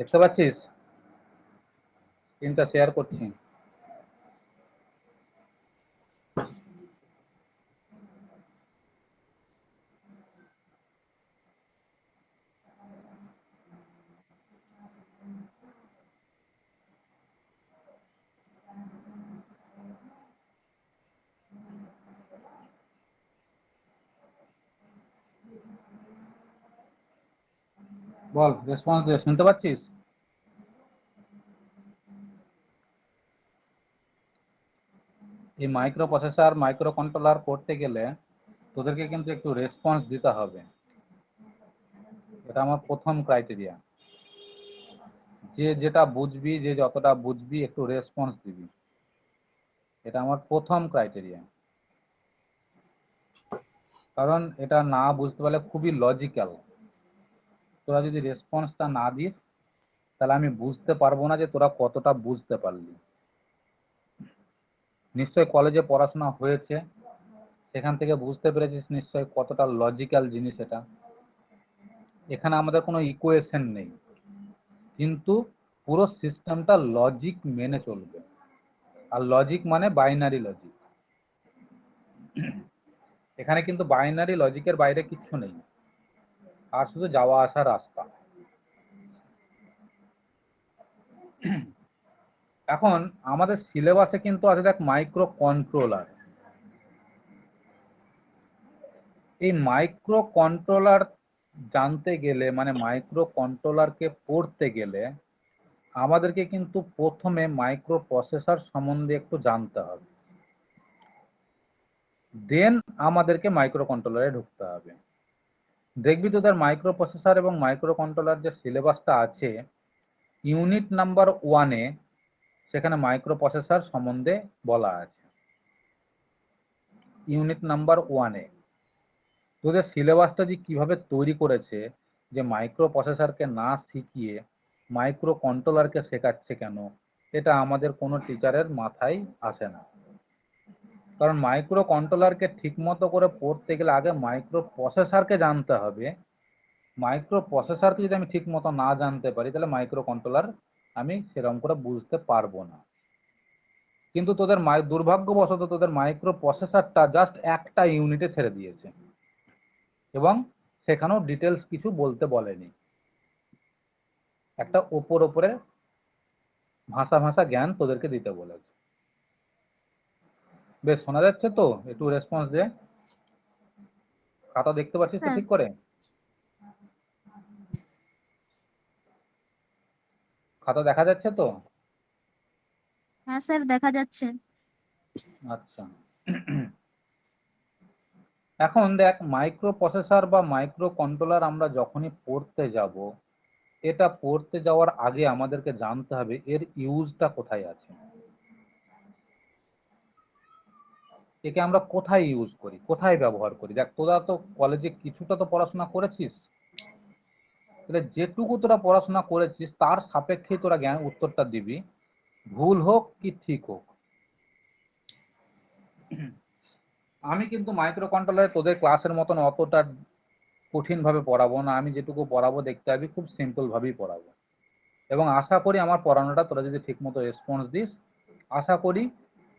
দেখতে পাচ্ছিস? স্ক্রিনটা শেয়ার করছি। বল, রেসপন্স দে। শুনতে পাচ্ছিস? এই মাইক্রো প্রসেসর, মাইক্রো কন্ট্রোলার করতে গেলে তোদেরকে কিন্তু একটু রেসপন্স দিতে হবে। এটা আমার প্রথম ক্রাইটেরিয়া। যে যেটা বুঝবি, যে যতটা বুঝবি একটু রেসপন্স দিবি, এটা আমার প্রথম ক্রাইটেরিয়া। কারণ এটা না বুঝতে পারলে খুবই লজিক্যাল। তোরা যদি রেসপন্সটা না দিস তাহলে আমি বুঝতে পারবো না যে তোরা কতটা বুঝতে পারলি। নিশ্চয় কলেজে পড়াশোনা হয়েছে, সেখান থেকে বুঝতে পেরেছিস নিশ্চয় কতটা লজিক্যাল জিনিস এটা। এখানে আমাদের কোনো ইকুয়েশন নেই, কিন্তু পুরো সিস্টেমটা লজিক মেনে চলবে। আর লজিক মানে বাইনারি লজিক। এখানে কিন্তু বাইনারি লজিকের বাইরে কিচ্ছু নেই, আর শুধু যাওয়া আসার রাস্তা। এখন আমাদের সিলেবাসে কিন্তু আছে দেখ মাইক্রো কন্ট্রোলার। এই মাইক্রো কন্ট্রোলার জানতে গেলে, মানে মাইক্রো কন্ট্রোলারকে পড়তে গেলে আমাদেরকে কিন্তু প্রথমে মাইক্রো প্রসেসর সম্বন্ধে একটু জানতে হবে, দেন আমাদেরকে মাইক্রো কন্ট্রোলারে ঢুকতে হবে। দেখবি তোদের মাইক্রো প্রসেসর এবং মাইক্রো কন্ট্রোলার যে সিলেবাসটা আছে, ইউনিট নাম্বার 1-এ সেখানে মাইক্রো প্রসেসর সম্বন্ধে বলা আছে। ইউনিট নাম্বার 1-এ তোদের সিলেবাসটা যে কিভাবে তৈরি করেছে, যে মাইক্রো প্রসেসরকে না শিখিয়ে মাইক্রো কন্ট্রোলারকে শেখাচ্ছে কেন, এটা আমাদের কোনো টিচারের মাথায় আসে না। কারণ মাইক্রো কন্ট্রোলারকে ঠিক মতো করে পড়তে গেলে আগে মাইক্রো প্রসেসরকে জানতে হবে। মাইক্রো প্রসেসরকে যদি আমি ঠিক মতো না জানতে পারি তাহলে মাইক্রো কন্ট্রোলার আমি সেরকম করে বুঝতে পারবো না। কিন্তু তোদের দুর্ভাগ্যবশত তোদের মাইক্রো প্রসেসরটা জাস্ট একটা ইউনিটে ছেড়ে দিয়েছে, এবং সেখানেও ডিটেলস কিছু বলতে বলেনি। একটা ওপরে ভাষা ভাষা জ্ঞান তোদেরকে দিতে বলেছে। বেশ, শোনা যাচ্ছে তো? একটু রেসপন্স দে। খাতা দেখতে পাচ্ছিস তো হ্যাঁ ঠিক করে? খাতা দেখা যাচ্ছে তো? হ্যাঁ স্যার, দেখা যাচ্ছে। আচ্ছা। এখন দেখ, মাইক্রো প্রসেসর বা মাইক্রো কন্ট্রোলার আমরা যখনই পড়তে যাব, এটা পড়তে যাওয়ার আগে আমাদেরকে জানতে হবে এর ইউজটা কোথায় আছে। একে আমরা কোথায় ইউজ করি, কোথায় ব্যবহার করি। দেখ, তোরা তো কলেজে কিছুটা তো পড়াশোনা করেছিস, তাহলে যেটুকু তোরা পড়াশোনা করেছিস তার সাপেক্ষে তোরা জ্ঞান উত্তরটা দিবি, ভুল হোক কি ঠিক হোক। আমি কিন্তু মাইক্রো কন্ট্রোলারে তোদের ক্লাসের মতন অতটা কঠিন ভাবে পড়াবো না। আমি যেটুকু পড়াবো দেখতে পাবি খুব সিম্পল ভাবেই পড়াবো, এবং আশা করি আমার পড়ানোটা তোরা যদি ঠিক মতো রেসপন্স দিস, আশা করি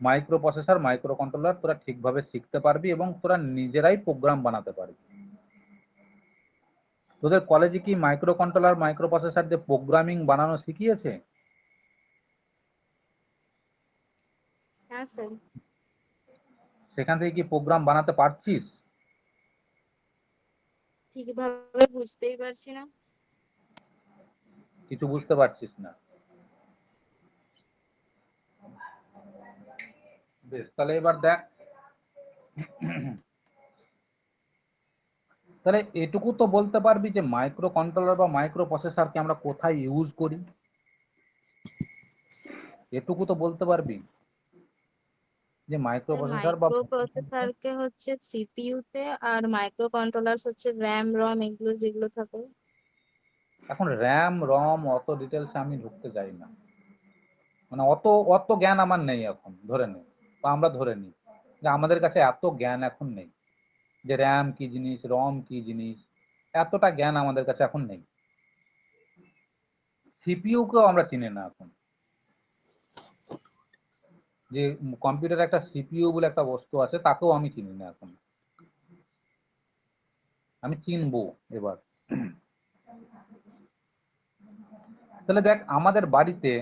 মাইক্রো প্রসেসর, মাইক্রো কন্ট্রোলার তোরা ঠিকভাবে শিখতে পারবি এবং তোরা নিজেরাই প্রোগ্রাম বানাতে পারবি। তোদের কলেজে কি মাইক্রো কন্ট্রোলার, মাইক্রো প্রসেসর দিয়ে প্রোগ্রামিং বানানো শিখিয়েছে? হ্যাঁ স্যার। সেখান থেকে কি প্রোগ্রাম বানাতে পারছিস? ঠিকভাবে বুঝতেই পারছি না। কিছু বুঝতে পারছিস না? বেশ, তাহলে এবার দেখ, তাহলে এটুকু তো বলতে পারবি যে মাইক্রো কন্ট্রোলার বা মাইক্রো প্রসেসরকে আমরা কোথায় ইউজ করি, এটুকু তো বলতে পারবি যে মাইক্রো প্রসেসর বা মাইক্রো প্রসেসরকে হচ্ছে সিপিইউ তে, আর মাইক্রো কন্ট্রোলার হচ্ছে র্যাম রম এগুলো যেগুলো থাকে। এখন র্যাম রম অত ডিটেলস আমি ঢুকতে যাই না, মানে অত অত জ্ঞান আমার নেই এখন, ধরে নেই বা আমরা ধরে নিই যে আমাদের কাছে এত জ্ঞান এখন নেই যে র্যাম কি জিনিস, রম কি জিনিস, এতটা জ্ঞান আমাদের কাছে এখন নেই। সিপিইউকেও আমরা চিনি না এখন, যে কম্পিউটারে একটা সিপিইউ বলে একটা বস্তু আছে তাকেও আমি চিনি না এখন, আমি চিনবো এবার। তাহলে দেখ আমাদের বাড়িতে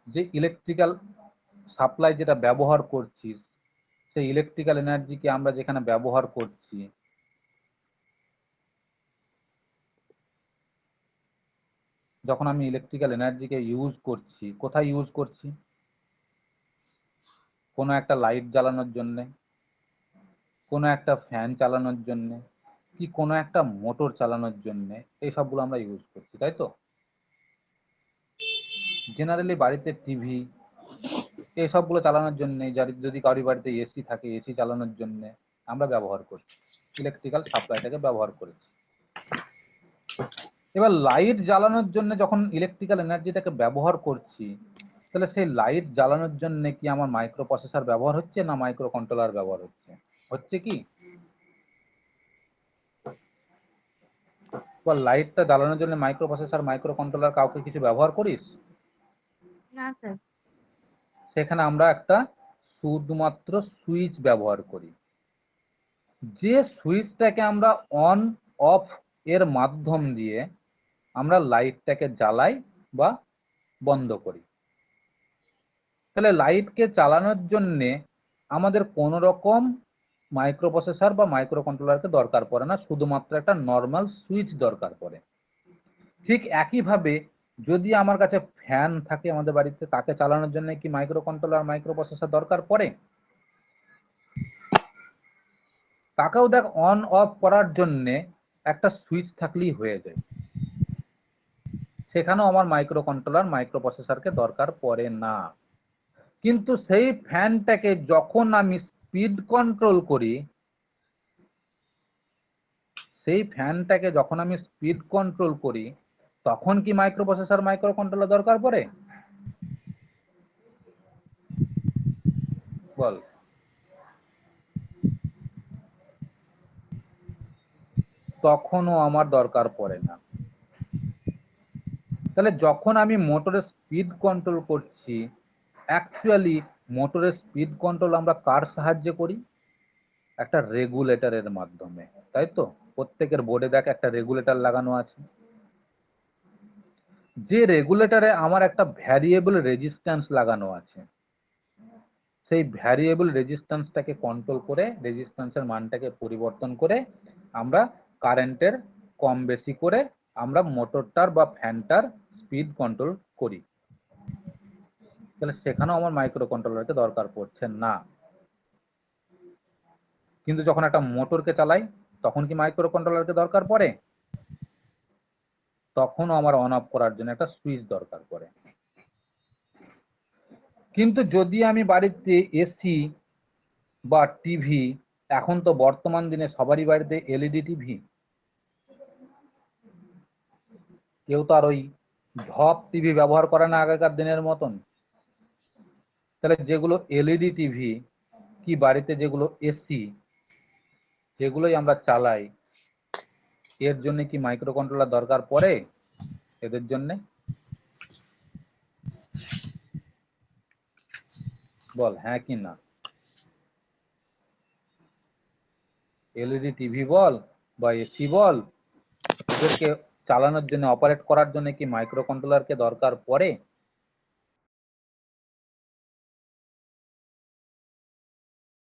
যে ইলেকট্রিক্যাল সাপ্লাই যেটা ব্যবহার করছি, সেই ইলেকট্রিক্যাল এনার্জিকে আমরা যেখানে ব্যবহার করছি, যখন আমি ইলেকট্রিক্যাল এনার্জিকে ইউজ করছি, কোথায় ইউজ করছি? কোনো একটা লাইট জ্বালানোর জন্য, কোনো একটা ফ্যান চালানোর জন্য, কি কোনো একটা মোটর চালানোর জন্য, এই সবগুলো আমরা ইউজ করছি, তাই তো? জেনারেলি বাড়িতে টিভি এই সবগুলো চালানোর জন্য, যদি কারোর বাড়িতে এসি থাকে এসি চালানোর জন্য আমরা ব্যবহার করছি, ইলেকট্রিক্যাল সাপ্লাইটাকে ব্যবহার করেছি। এবার লাইট জ্বালানোর জন্য যখন ইলেকট্রিক্যাল এনার্জিটাকে ব্যবহার করছি, তাহলে সেই লাইট জ্বালানোর জন্য কি আমার মাইক্রো প্রসেসর ব্যবহার হচ্ছে না মাইক্রো কন্ট্রোলার ব্যবহার হচ্ছে? হচ্ছে কি? বা লাইটটা জ্বালানোর জন্য মাইক্রো প্রসেসর মাইক্রো কন্ট্রোলার কাউকে কিছু ব্যবহার করিস? না স্যার। সেখানে আমরা একটা শুধুমাত্র সুইচ ব্যবহার করি, যে সুইচটাকে আমরা অন অফ এর মাধ্যম দিয়ে আমরা লাইটটাকে জ্বালাই বা বন্ধ করি। তাহলে লাইটকে চালানোর জন্য আমাদের কোনো রকম মাইক্রো প্রসেসর বা মাইক্রো কন্ট্রোলারকে দরকার পড়ে না, শুধুমাত্র একটা নর্মাল সুইচ দরকার পড়ে। ঠিক একইভাবে যদি আমার কাছে ফ্যান থাকে আমাদের বাড়িতে, তাকে চালানোর জন্য কি মাইক্রো কন্ট্রোলার মাইক্রো প্রসেসর দরকার পড়ে? তাকেও দেখ অন অফ করার জন্য একটা সুইচ থাকলেই হয়ে যায়, সেখানেও আমার মাইক্রো কন্ট্রোলার মাইক্রো প্রসেসরকে দরকার পড়ে না। কিন্তু সেই ফ্যানটাকে যখন আমি স্পিড কন্ট্রোল করি, তখন কি মাইক্রো প্রসেসর মাইক্রো কন্ট্রোলার দরকার পড়ে? বল। তখনও আমার দরকার পড়ে না। তাহলে যখন আমি মোটরের স্পিড কন্ট্রোল করছি, অ্যাকচুয়ালি মোটরের স্পিড কন্ট্রোল আমরা কার সাহায্যে করি? একটা রেগুলেটরের মাধ্যমে, তাই তো? প্রত্যেকের বোর্ডে দেখ একটা রেগুলেটর লাগানো আছে, যে রেগুলেটরে আমার একটা ভ্যারিয়েবল রেজিস্ট্যান্স লাগানো আছে। সেই ভ্যারিয়েবল রেজিস্ট্যান্সটাকে কন্ট্রোল করে, রেজিস্ট্যান্সের মানটাকে পরিবর্তন করে আমরা কারেন্টের কম বেশি করে আমরা মোটরটার বা ফ্যানটার স্পিড কন্ট্রোল করি। তাহলে সেখানেও আমার মাইক্রো কন্ট্রোলারকে দরকার পড়ছে না। কিন্তু যখন একটা মোটরকে চালাই তখন কি মাইক্রো কন্ট্রোলারকে দরকার পড়ে? তখনও আমার অন অফ করার জন্য একটা সুইচ দরকার পড়ে। কিন্তু যদি আমি বাড়িতে এসি বা টিভি, এখন তো বর্তমান দিনে সবারই বাড়িতে এলইডি টিভি, কেউ তো আর ওই ঢপ টিভি ব্যবহার করে না আগেকার দিনের মতন। তাহলে যেগুলো এলইডি টিভি কি বাড়িতে যেগুলো এসি, যেগুলোই আমরা চালাই, এর জন্য কি মাইক্রো কন্ট্রোলার দরকার পড়ে এদের জন্য? বল হ্যাঁ কি না। এলইডি টিভি বল বা এসি বল, এদেরকে চালানোর জন্য, অপারেট করার জন্য কি মাইক্রো কন্ট্রোলারকে দরকার পড়ে?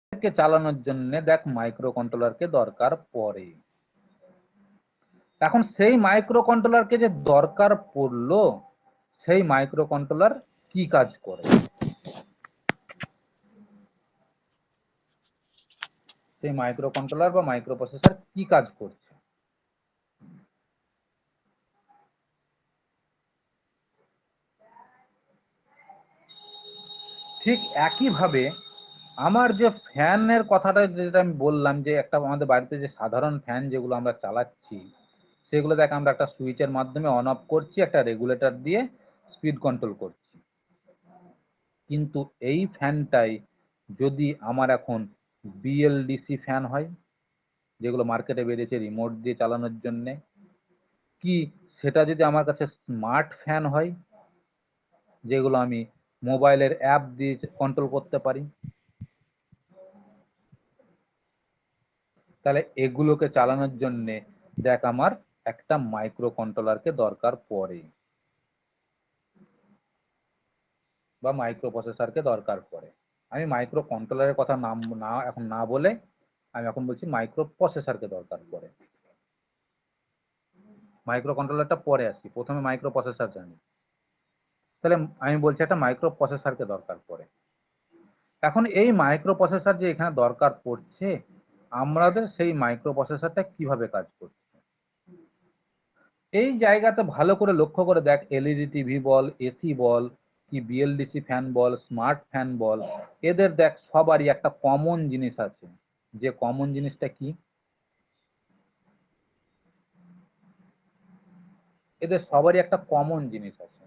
এদেরকে চালানোর জন্য দেখ মাইক্রো কন্ট্রোলারকে দরকার পড়ে। এখন সেই মাইক্রো কন্ট্রোলারকে যে দরকার পড়লো, সেই মাইক্রো কন্ট্রোলার কি কাজ করে? সেই মাইক্রো কন্ট্রোলার বা মাইক্রো প্রসেসর কি কাজ করছে? ঠিক একইভাবে আমার যে ফ্যানের কথাটা যেটা আমি বললাম, যে একটা আমাদের বাড়িতে যে সাধারণ ফ্যান যেগুলো আমরা চালাচ্ছি, সেগুলো দেখ আমরা একটা সুইচের মাধ্যমে অন অফ করছি, একটা রেগুলেটর দিয়ে স্পিড কন্ট্রোল করছি। কিন্তু এই ফ্যানটাই যদি আমার এখন বিএলডিসি ফ্যান হয়, যেগুলো মার্কেটে বেরিয়েছে রিমোট দিয়ে চালানোর জন্য, কি সেটা যদি আমার কাছে স্মার্ট ফ্যান হয়, যেগুলো আমি মোবাইলের অ্যাপ দিয়ে কন্ট্রোল করতে পারি, তাহলে এগুলোকে চালানোর জন্য দেখ আমার একটা মাইক্রো কন্ট্রোলারকে দরকার পড়ে বা মাইক্রো প্রসেসরকে দরকার পড়ে। আমি মাইক্রো কন্ট্রোলারের কথা নাম না এখন না বলে আমি এখন বলছি মাইক্রো প্রসেসরকে দরকার পড়ে। মাইক্রো কন্ট্রোলারটা পরে আসি, প্রথমে মাইক্রো প্রসেসর জানি। তাহলে আমি বলছি একটা মাইক্রো প্রসেসরকে দরকার পড়ে। এখন এই মাইক্রো প্রসেসর যে এখানে দরকার পড়ছে, আমাদের সেই মাইক্রো প্রসেসরটা কিভাবে কাজ করছে এই জায়গাতে ভালো করে লক্ষ্য করে দেখ। এলইডি টিভি বল, এসি বল, কি বিএলডিসি ফ্যান বল, স্মার্ট ফ্যান বল, এদের দেখ সবারই একটা কমন জিনিস আছে। যে কমন জিনিসটা কি, এদের সবারই একটা কমন জিনিস আছে।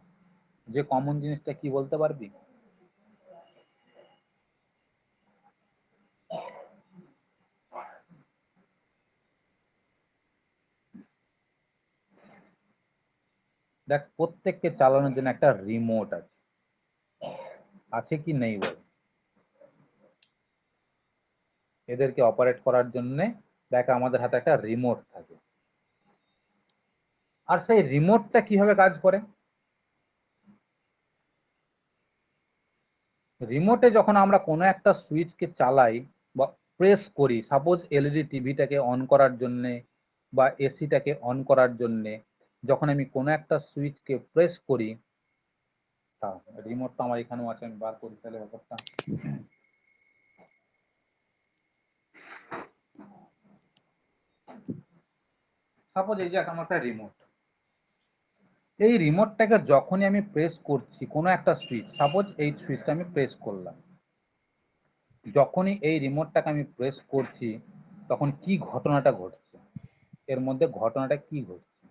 যে কমন জিনিসটা কি বলতে পারবি? দেখ প্রত্যেককে চালানোর জন্য একটা রিমোট আছে, আছে কি নেই বল? এদেরকে অপারেট করার জন্য দেখ আমাদের হাতে একটা রিমোট থাকে। আর সেই রিমোটটা কিভাবে কাজ করে? রিমোটে যখন আমরা কোনো একটা সুইচকে চালাই বা প্রেস করি, সাপোজ এলইডি টিভিটাকে অন করার জন্যে বা এসিটাকে অন করার জন্যে, যখন আমি কোনো একটা সুইচকে প্রেস করি, রিমোটটা আমার এখানেও আছে, আমি বার করি তাহলে ব্যাপারটা। সাপোজ এই যে আমার একটা রিমোট, এই রিমোটটাকে যখনই আমি প্রেস করছি কোনো একটা সুইচ, সাপোজ এই সুইচটা আমি প্রেস করলাম, যখনই এই রিমোটটাকে আমি প্রেস করছি তখন কি ঘটনাটা ঘটছে, এর মধ্যে ঘটনাটা কি ঘটছে?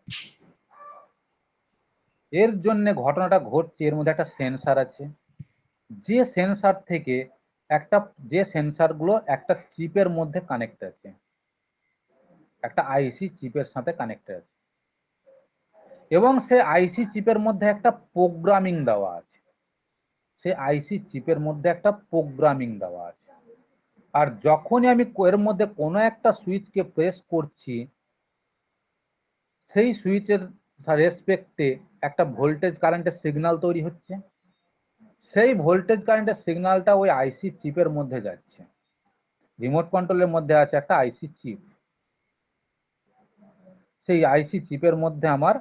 এর জন্য ঘটনাটা ঘটছে, এর মধ্যে একটা সেন্সার আছে। যে সেন্সার থেকে একটা, যে সেন্সারগুলো একটা চিপের মধ্যে কানেক্ট আছে, একটা আইসি চিপের সাথে কানেক্টেড আছে, এবং সে আইসি চিপের মধ্যে একটা প্রোগ্রামিং দেওয়া আছে। সে আইসি চিপের মধ্যে একটা প্রোগ্রামিং দেওয়া আছে। আর যখনই আমি এর মধ্যে কোনো একটা সুইচকে প্রেস করছি, সেই সুইচের রেসপেক্টে একটা ভোল্টেজ কারেন্টের সিগন্যাল তৈরি হচ্ছে। সেই ভোল্টেজ কারেন্টের সিগন্যালটা ওই আইসি চিপের মধ্যে যাচ্ছে। রিমোট কন্ট্রোলের মধ্যে আছে একটা আইসি চিপ। সেই আইসি চিপের মধ্যে আমার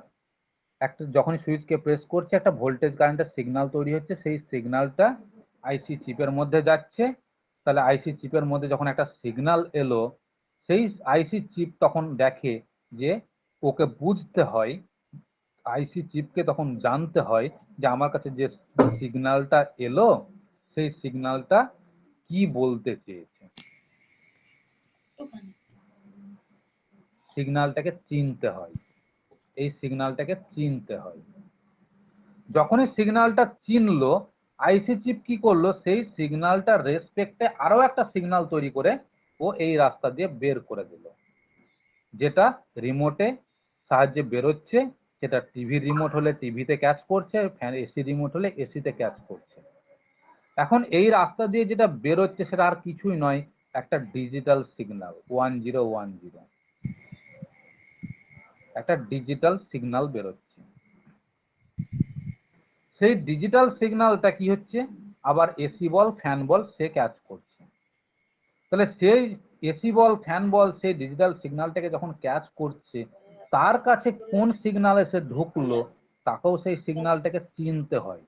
একটা, যখনই সুইচকে প্রেস করছে একটা ভোল্টেজ কারেন্টের সিগন্যাল তৈরি হচ্ছে, সেই সিগন্যালটা আইসি চিপের মধ্যে যাচ্ছে। তাহলে আইসি চিপের মধ্যে যখন একটা সিগন্যাল এলো, সেই আইসি চিপ তখন দেখে যে ওকে বুঝতে হয়, আইসি চিপকে তখন জানতে হয় যে আমার কাছে যে সিগন্যালটা এলো সেই সিগন্যালটা কি বলতে চেয়েছে, সিগন্যালটাকে চিনতে হয়, এই সিগন্যালটাকে চিনতে হয়। যখনই সিগন্যালটা চিনলো, আইসি চিপ কি করলো, সেই সিগন্যালটার রেসপেক্টে আরো একটা সিগন্যাল তৈরি করে ও এই রাস্তা দিয়ে বের করে দিল, যেটা রিমোটে সাহায্যে বেরোচ্ছে। সেটা টিভি রিমোট হলে টিভিতে ক্যাচ করছে, ফ্যান এসি রিমোট হলে এসিতে ক্যাচ করছে। এখন এই রাস্তা দিয়ে যেটা বেরোচ্ছে সেটা আর কিছুই নয়, একটা ডিজিটাল সিগন্যাল 1010, একটা ডিজিটাল সিগন্যাল বেরোচ্ছে। সেই ডিজিটাল সিগন্যালটা কি হচ্ছে, আবার এসি বল ফ্যান বল সে ক্যাচ করছে। তাহলে সেই এসি বল ফ্যান বল সেই ডিজিটাল সিগন্যালটাকে যখন ক্যাচ করছে, তার কাছে কোন সিগন্যাল এসে ঢুকলো তাকেও সেই সিগন্যালটাকে চিনতে হয়।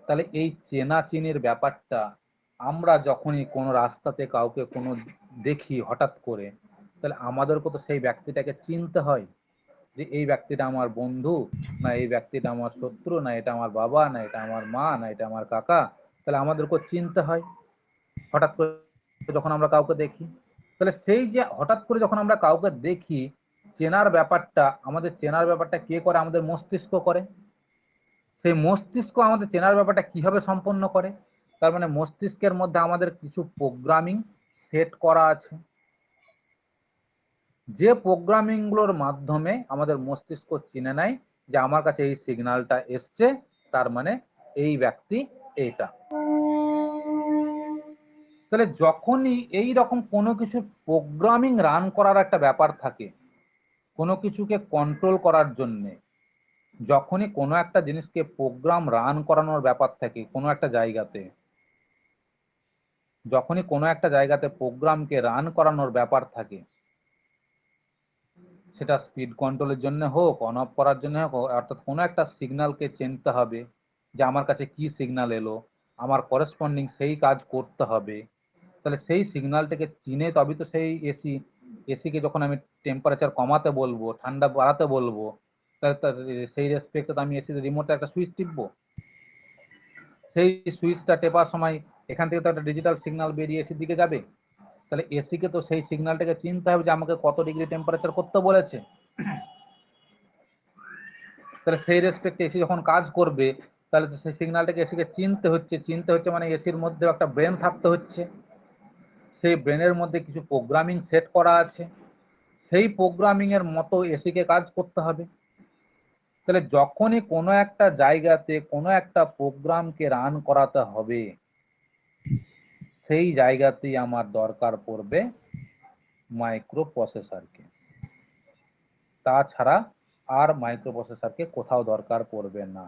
তাহলে এই চেনা চিনির ব্যাপারটা আমরা যখনই কোনো রাস্তাতে কাউকে কোনো দেখি হঠাৎ করে, তাহলে আমাদেরকে তো সেই ব্যক্তিটাকে চিনতে হয় যে এই ব্যক্তিটা আমার বন্ধু, না এই ব্যক্তিটা আমার শত্রু, না এটা আমার বাবা, না এটা আমার মা, না এটা আমার কাকা। তাহলে আমাদেরকে চিনতে হয় হঠাৎ করে যখন আমরা কাউকে দেখি। তাহলে সেই যে হঠাৎ করে যখন আমরা কাউকে দেখি, চেনার ব্যাপারটা, আমাদের চেনার ব্যাপারটা কে করে? আমাদের মস্তিষ্ক করে। সেই মস্তিষ্ক আমাদের চেনার ব্যাপারটা কিভাবে সম্পন্ন করে? তার মানে মস্তিষ্কের মধ্যে আমাদের কিছু প্রোগ্রামিং সেট করা আছে। যে প্রোগ্রামিং গুলোর মাধ্যমে আমাদের মস্তিষ্ক চিনে নেয় যে আমার কাছে এই সিগন্যালটা এসছে, তার মানে এই ব্যক্তি এইটা। তাহলে যখনই এই রকম কোনো কিছু প্রোগ্রামিং রান করার একটা ব্যাপার থাকে, কোনো কিছুকে কন্ট্রোল করার জন্যে, যখনই কোনো একটা জিনিসকে প্রোগ্রাম রান করানোর ব্যাপার থাকে কোনো একটা জায়গাতে, যখনই কোনো একটা জায়গাতে প্রোগ্রামকে রান করানোর ব্যাপার থাকে, সেটা স্পিড কন্ট্রোলের জন্য হোক, অন অফ করার জন্য হোক, অর্থাৎ কোনো একটা সিগন্যালকে চিনতে হবে যে আমার কাছে কি সিগন্যাল এলো, আমার করেসপন্ডিং সেই কাজ করতে হবে। তাহলে সেই সিগন্যালটাকে চিনে তবে তো সেই এসিকে যখন আমি টেম্পারেচার কমাতে বলবো, ঠান্ডা বাড়াতে বলবো, তাহলে সেই রেসপেক্টে তো আমি এসির রিমোটে একটা সুইচ টিপবো। সেই সুইচটা টেপার সময় এখান থেকে তো একটা ডিজিটাল সিগন্যাল বেরিয়ে এসির দিকে যাবে। তাহলে এসিকে তো সেই সিগন্যালটাকে চিনতে হবে যে আমাকে কত ডিগ্রি টেম্পারেচার করতে বলেছে। তাহলে সেই রেসপেক্টে এসি যখন কাজ করবে, তাহলে তো সেই সিগন্যালটাকে এসিকে চিনতে হচ্ছে মানে এসির মধ্যে একটা ব্রেন থাকতে হচ্ছে, সেই ব্রেনের মধ্যে কিছু প্রোগ্রামিং সেট করা আছে, সেই প্রোগ্রামিং এর মতো এসিকে কাজ করতে হবে। তাহলে যখনই কোনো একটা জায়গাতে কোনো একটা প্রোগ্রামকে রান করাতে হবে, সেই জায়গাতেই আমার দরকার পড়বে মাইক্রো প্রসেসরকে। তাছাড়া আর মাইক্রো প্রসেসরকে কোথাও দরকার পড়বে না।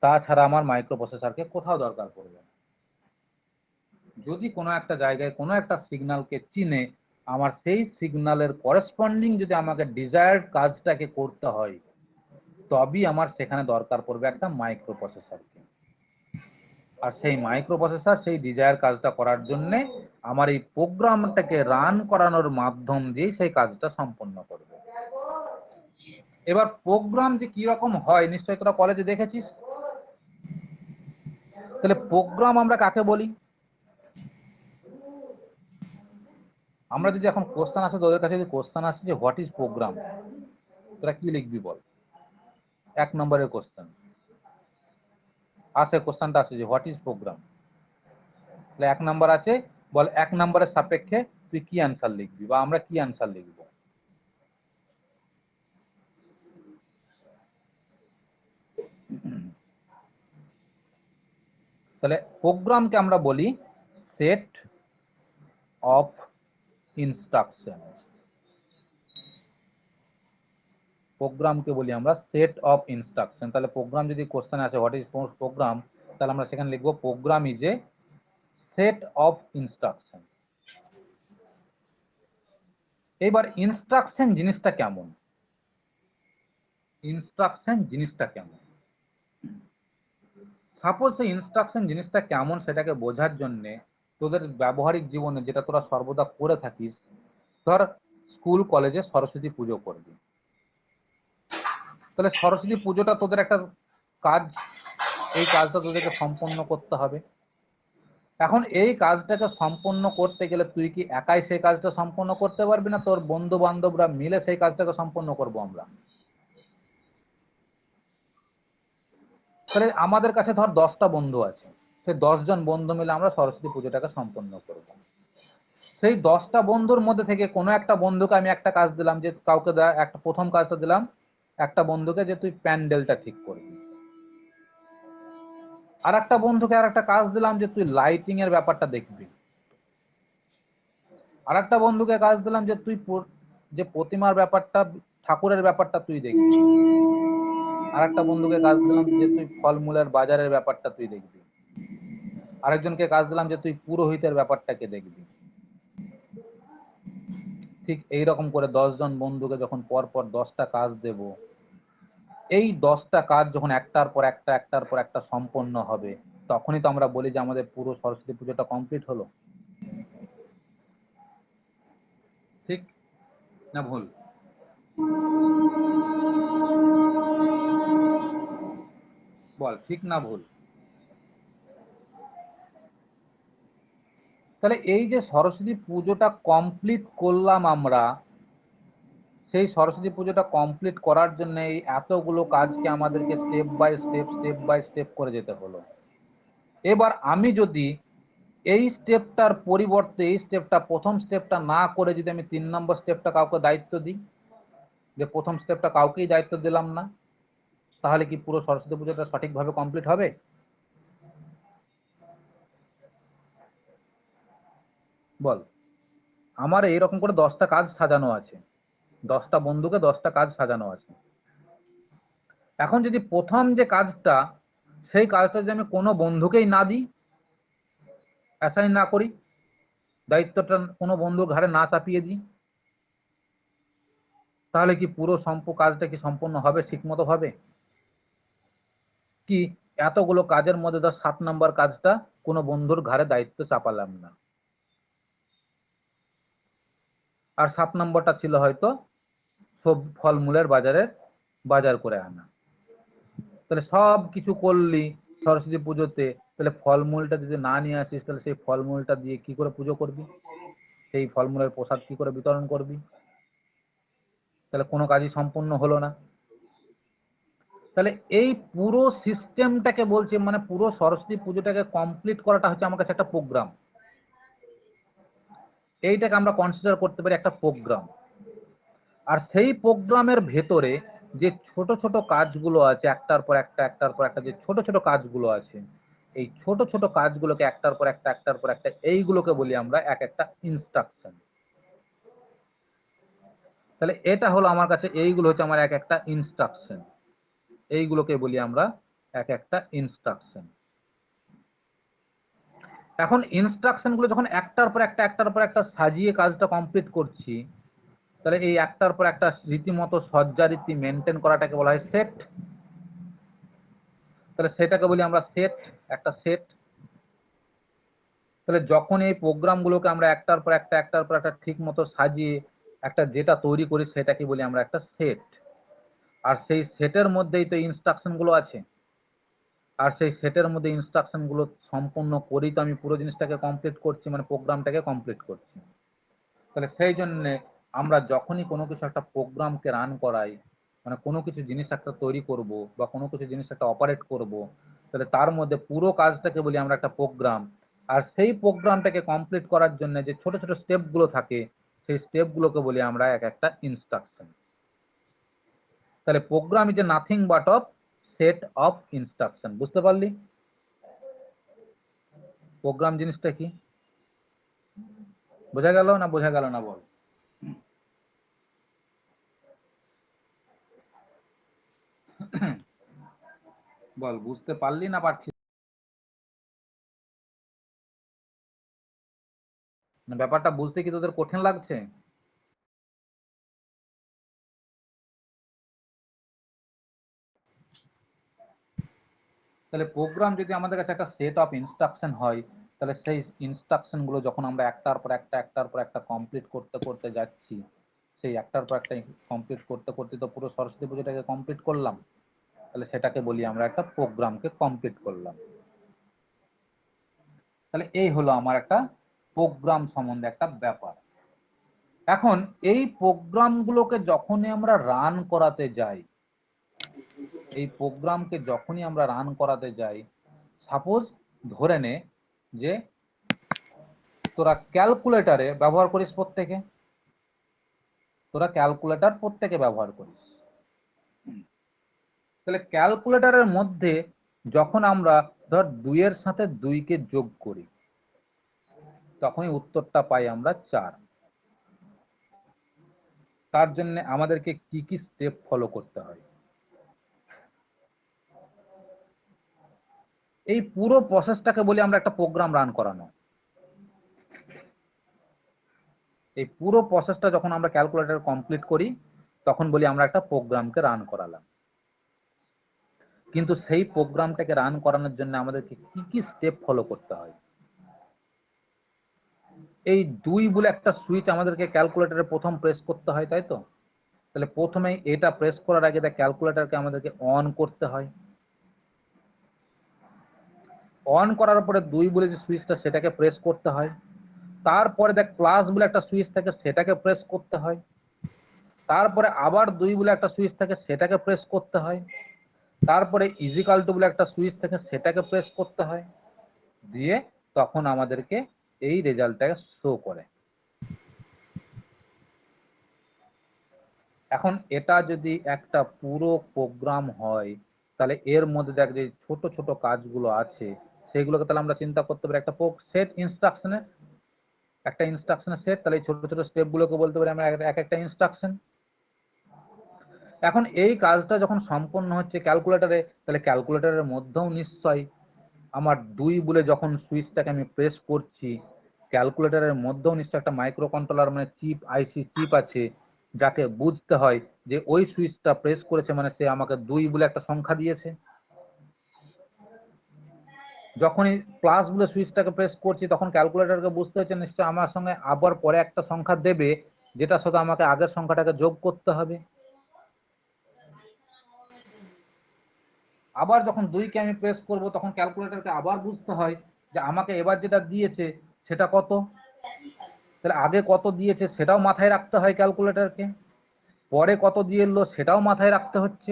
তাছাড়া আমার মাইক্রো প্রসেসরকে কোথাও দরকার পড়বে না। যদি কোনো একটা জায়গায় কোনো একটা সিগন্যালকে চিনে, আমার সেই সিগন্যালের করেসপন্ডিং যদি আমাকে ডিজায়ার্ড কাজটাকে করতে হয়, তবেই আমার সেখানে দরকার পড়বে একটা মাইক্রো প্রসেসরকে। আর সেই মাইক্রো প্রসেসর সেই ডিজায়ার কাজটা করার জন্য আমার এই প্রোগ্রামটাকে রান করানোর মাধ্যম দিয়ে সেই কাজটা সম্পন্ন করবে। এবার প্রোগ্রাম যে কি রকম হয় নিশ্চয়ই তোরা কলেজে দেখেছিস। তাহলে প্রোগ্রাম আমরা কাকে বলি? আমরা যদি এখন কোশ্চেন আসে, তোদের কাছে যদি কোশ্চেন আসে যে হোয়াট ইজ প্রোগ্রাম, তোরা কি লিখবি বল? 1 নম্বরের কোশ্চেন আসে, কোশ্চেনটা আসে যে হোয়াট ইজ প্রোগ্রাম। তাহলে 1 নম্বর আছে, বল 1 নম্বরের সাপেক্ষে তুই কি অ্যান্সার লিখবি বা আমরা কি অ্যান্সার লিখবো? তাহলে প্রোগ্রামকে আমরা বলি সেট অফ ইনস্ট্রাকশন। প্রোগ্রামকে বলি আমরা সেট অফ ইনস্ট্রাকশন। তাহলে প্রোগ্রাম যদি কোশ্চেন আছে হোয়াট ইজ প্রোগ্রাম, তাহলে আমরা সেখানে লিখবো programme is a set of instruction. এবার ইনস্ট্রাকশন জিনিসটা কেমন? ইনস্ট্রাকশন জিনিসটা কেমন? সাপোজ সেই ইনস্ট্রাকশন জিনিসটা কেমন সেটাকে বোঝার জন্য তোদের ব্যবহারিক জীবনে যেটা তোরা সর্বদা করে থাকিস, ধর স্কুল কলেজে সরস্বতী পুজো করবি। তাহলে সরস্বতী পুজোটা তোদের একটা কাজ, এই কাজটা তোদেরকে সম্পন্ন করতে হবে। এখন এই কাজটাকে সম্পন্ন করতে গেলে তুই কি একাই সেই কাজটা সম্পন্ন করতে পারবি না, তোর বন্ধু বান্ধবরা মিলে সেই কাজটাকে সম্পন্ন করব আমরা। তাহলে আমাদের কাছে ধর 10টা বন্ধু আছে, সেই 10 জন বন্ধু মিলে আমরা সরস্বতী পুজোটাকে সম্পন্ন করব। সেই 10টা বন্ধুর মধ্যে থেকে কোনো একটা বন্ধুকে আমি একটা কাজ দিলাম, যে কাউকে একটা প্রথম কাজটা দিলাম একটা বন্ধুকে যে তুই প্যান্ডেলটা ঠিক করবি। আর একটা বন্ধুকে আর একটা কাজ দিলাম যে তুই লাইটিং এর ব্যাপারটা দেখবি। আর একটা বন্ধুকে কাজ দিলাম যে তুই যে প্রতিমার ব্যাপারটা, ঠাকুরের ব্যাপারটা তুই দেখবি। আর একটা বন্ধুকে কাজ দিলাম যে তুই ফলমূলের বাজারের ব্যাপারটা তুই দেখবি। আরেকজনকে কাজ দিলাম যে তুই পুরোহিতের ব্যাপারটাকে দেখবি। ঠিক এইরকম করে 10 জন বন্ধুকে যখন পর পর 10টা কাজ দেব, এই 10টা কাজ যখন একটার পর একটা সম্পন্ন হবে, তখনই তো আমরা বলি যে আমাদের পুরো সরস্বতী পুজোটা কমপ্লিট হলো। ঠিক না ভুল? বল ঠিক না ভুল? তাহলে এই যে সরস্বতী পুজোটা কমপ্লিট করলাম আমরা, সেই সরস্বতী পুজোটা কমপ্লিট করার জন্য এই এতগুলো কাজকে আমাদেরকে স্টেপ বাই স্টেপ করে যেতে হলো। এবার আমি যদি এই স্টেপটার পরিবর্তে এই স্টেপটা প্রথম স্টেপটা না করে যদি আমি 3 নম্বর স্টেপটা কাউকে দায়িত্ব দিই, যে প্রথম স্টেপটা কাউকেই দায়িত্ব দিলাম না, তাহলে কি পুরো সরস্বতী পুজোটা সঠিকভাবে কমপ্লিট হবে? বল। আমার এইরকম করে 10টা কাজ সাজানো আছে, 10টা বন্ধুকে 10টা কাজ সাজানো আছে। এখন যদি প্রথম যে কাজটা, সেই কাজটা যদি আমি কোনো বন্ধুকেই না দিই, অ্যাসাইন না করি, দায়িত্বটা কোনো বন্ধুর ঘাড়ে না চাপিয়ে দিই, তাহলে কি পুরো কাজটা কি সম্পূর্ণ হবে ঠিকমতো ভাবে? কি এতগুলো কাজের মধ্যে 7 নম্বর কাজটা কোনো বন্ধুর ঘাড়ে দায়িত্ব চাপালাম না, আর 7 নম্বরটা ছিল হয়তো সব ফলমূলের বাজার করে আনা। তাহলে সব কিছু করলি সরস্বতী পুজোতে, তাহলে ফলমূলটা যদি না নিয়ে আসিস, তাহলে সেই ফলমূলটা দিয়ে কি করে পুজো করবি? সেই ফলমূলের প্রসাদ কি করে বিতরণ করবি? তাহলে কোনো কাজই সম্পূর্ণ হলো না। তাহলে এই পুরো সিস্টেমটাকে বলছে, মানে পুরো সরস্বতী পুজোটাকে কমপ্লিট করাটা হচ্ছে আমার কাছে একটা প্রোগ্রাম। এইটাকে আমরা কনসিডার করতে পারি একটা প্রোগ্রাম। আর সেই প্রোগ্রামের ভেতরে যে ছোট ছোট কাজগুলো আছে, একটার পর একটা যে ছোট ছোট কাজগুলো আছে, এই ছোট ছোট কাজগুলোকে একটার পর একটা এইগুলোকে বলি আমরা এক একটা ইনস্ট্রাকশন। তাহলে এটা হলো আমার কাছে, এইগুলো হচ্ছে আমার এক একটা ইনস্ট্রাকশন, এইগুলোকে বলি আমরা এক একটা ইনস্ট্রাকশন। এখন ইনস্ট্রাকশন গুলো যখন একটার পর একটা সাজিয়ে কাজটা কমপ্লিট করছি, তাহলে এই একটার পর একটা রীতিমতো সজ্জারীতি মেনটেন করাটাকে বলা হয় সেট। তাহলে সেটাকে বলি আমরা সেট, একটা সেট। তাহলে যখন এই প্রোগ্রামগুলোকে আমরা একটার পর একটা ঠিক মতো সাজিয়ে একটা যেটা তৈরি করি, সেটাকে বলি আমরা একটা সেট। আর সেই সেটের মধ্যেই তো ইনস্ট্রাকশন গুলো আছে, আর সেই সেটের মধ্যে ইনস্ট্রাকশন গুলো সম্পূর্ণ করেই তো আমি পুরো জিনিসটাকে কমপ্লিট করছি, মানে প্রোগ্রামটাকে কমপ্লিট করছি। তাহলে সেই জন্য আমরা যখনই কোনো কিছু একটা প্রোগ্রামকে রান করাই, মানে কোনো কিছু জিনিস একটা তৈরি করব বা কোনো কিছু জিনিস একটা অপারেট করব, তাহলে তার মধ্যে পুরো কাজটাকে বলি আমরা একটা প্রোগ্রাম। আর সেই প্রোগ্রামটাকে কমপ্লিট করার জন্য যে ছোট ছোট স্টেপগুলো থাকে, সেই স্টেপগুলোকে বলি আমরা এক একটা ইনস্ট্রাকশন। তাহলে programme is a nothing but of set of instruction. বুঝতে পারলি প্রোগ্রাম জিনিসটা কি? বোঝা গেল না বোঝা গেল না বল? বল বুঝতে পারলি না পারছিস? ব্যাপারটা বুঝতে কি তোদের কঠিন লাগছে? তাহলে প্রোগ্রাম যদি আমাদের কাছে একটা সেট অফ ইনস্ট্রাকশন হয়, তাহলে সেই ইনস্ট্রাকশন গুলো যখন আমরা একটার পর একটা কমপ্লিট করতে করতে যাচ্ছি, সেই একটার পর একটা কমপ্লিট করতে করতে তো পুরো সরস্বতী পুজোটাকে কমপ্লিট করলাম। তাহলে সেটাকে বলি আমরা একটা প্রোগ্রামকে কমপ্লিট করলাম। তাহলে এই হলো আমার একটা প্রোগ্রাম সম্বন্ধে একটা ব্যাপার। এখন এই প্রোগ্রামগুলোকে যখনই আমরা রান করাতে যাই, এই প্রোগ্রামকে যখনই আমরা রান করাতে যাই, সাপোজ ধরে নে যে তোরা ক্যালকুলেটারে ব্যবহার করিস, প্রত্যেকে ব্যবহার করিস। তাহলে ক্যালকুলেটারের মধ্যে যখন আমরা ধর 2 এর সাথে 2কে যোগ করি, তখনই উত্তরটা পাই আমরা 4। তার জন্য আমাদেরকে কি কি স্টেপ ফলো করতে হয়? এই পুরো প্রসেসটাকে বলি আমরা একটা প্রোগ্রাম রান করানো। এই পুরো প্রসেসটা যখন আমরা ক্যালকুলেটর কমপ্লিট করি, তখন বলি আমরা একটা প্রোগ্রামকে রান করালাম। কিন্তু সেই প্রোগ্রামটাকে রান করানোর জন্য আমাদেরকে কি কি স্টেপ ফলো করতে হয়? এই 2 বলে একটা সুইচ আমাদেরকে ক্যালকুলেটরে প্রথম প্রেস করতে হয়, তাই তো? তাহলে প্রথমেই এটা প্রেস করার আগে ক্যালকুলেটরকে আমাদেরকে অন করতে হয়। অন করার পরে 2 বলে যে সুইচটা, সেটাকে প্রেস করতে হয়। তারপরে প্লাস বলে একটা সুইচ থাকে, সেটাকে প্রেস করতে হয়। তারপরে আবার 2 বলে একটা সুইচ থাকে, সেটাকে প্রেস করতে হয়। তারপরে ইজিক্যাল টু বলে একটা সুইচ থাকে, সেটাকে প্রেস করতে হয়। দিয়ে তখন আমাদেরকে এই রেজাল্টটাকে শো করে। এখন এটা যদি একটা পুরো প্রোগ্রাম হয়, তাহলে এর মধ্যে দেখ যে ছোট ছোট কাজগুলো আছে সেগুলোকে তাহলে আমরা চিন্তা করতে পারি একটা সেট ইনস্ট্রাকশনের, একটা ইনস্ট্রাকশনের সেট। তাহলে এই ছোট ছোট স্টেপগুলোকে বলতে পারি আমরা এক একটা ইনস্ট্রাকশন। এখন এই কাজটা যখন সম্পন্ন হচ্ছে ক্যালকুলেটরে, তাহলে ক্যালকুলেটরের মধ্যেও নিশ্চয়ই আমার 2 বলে যখন সুইচটাকে আমি প্রেস করছি, ক্যালকুলেটরের মধ্যেও নিশ্চয়ই একটা মাইক্রো কন্ট্রোলার মানে চিপ, আইসি চিপ আছে, যাকে বুঝতে হয় যে ওই সুইচটা প্রেস করেছে মানে সে আমাকে 2 বলে একটা সংখ্যা দিয়েছে। যখনই প্লাস বলে সুইচটাকে প্রেস করছি তখন ক্যালকুলেটরকে বুঝতে হচ্ছে নিশ্চয়ই আমার সঙ্গে আবার পরে একটা সংখ্যা দেবে, যেটার সাথে আমাকে আগের সংখ্যাটাকে যোগ করতে হবে। আবার যখন 2কে আমি প্রেস করব তখন ক্যালকুলেটরকে আবার বুঝতে হয় যে আমাকে এবার যেটা দিয়েছে সেটা কত, তাহলে আগে কত দিয়েছে সেটাও মাথায় রাখতে হয় ক্যালকুলেটরকে, পরে কত দিয়ে এলো সেটাও মাথায় রাখতে হচ্ছে,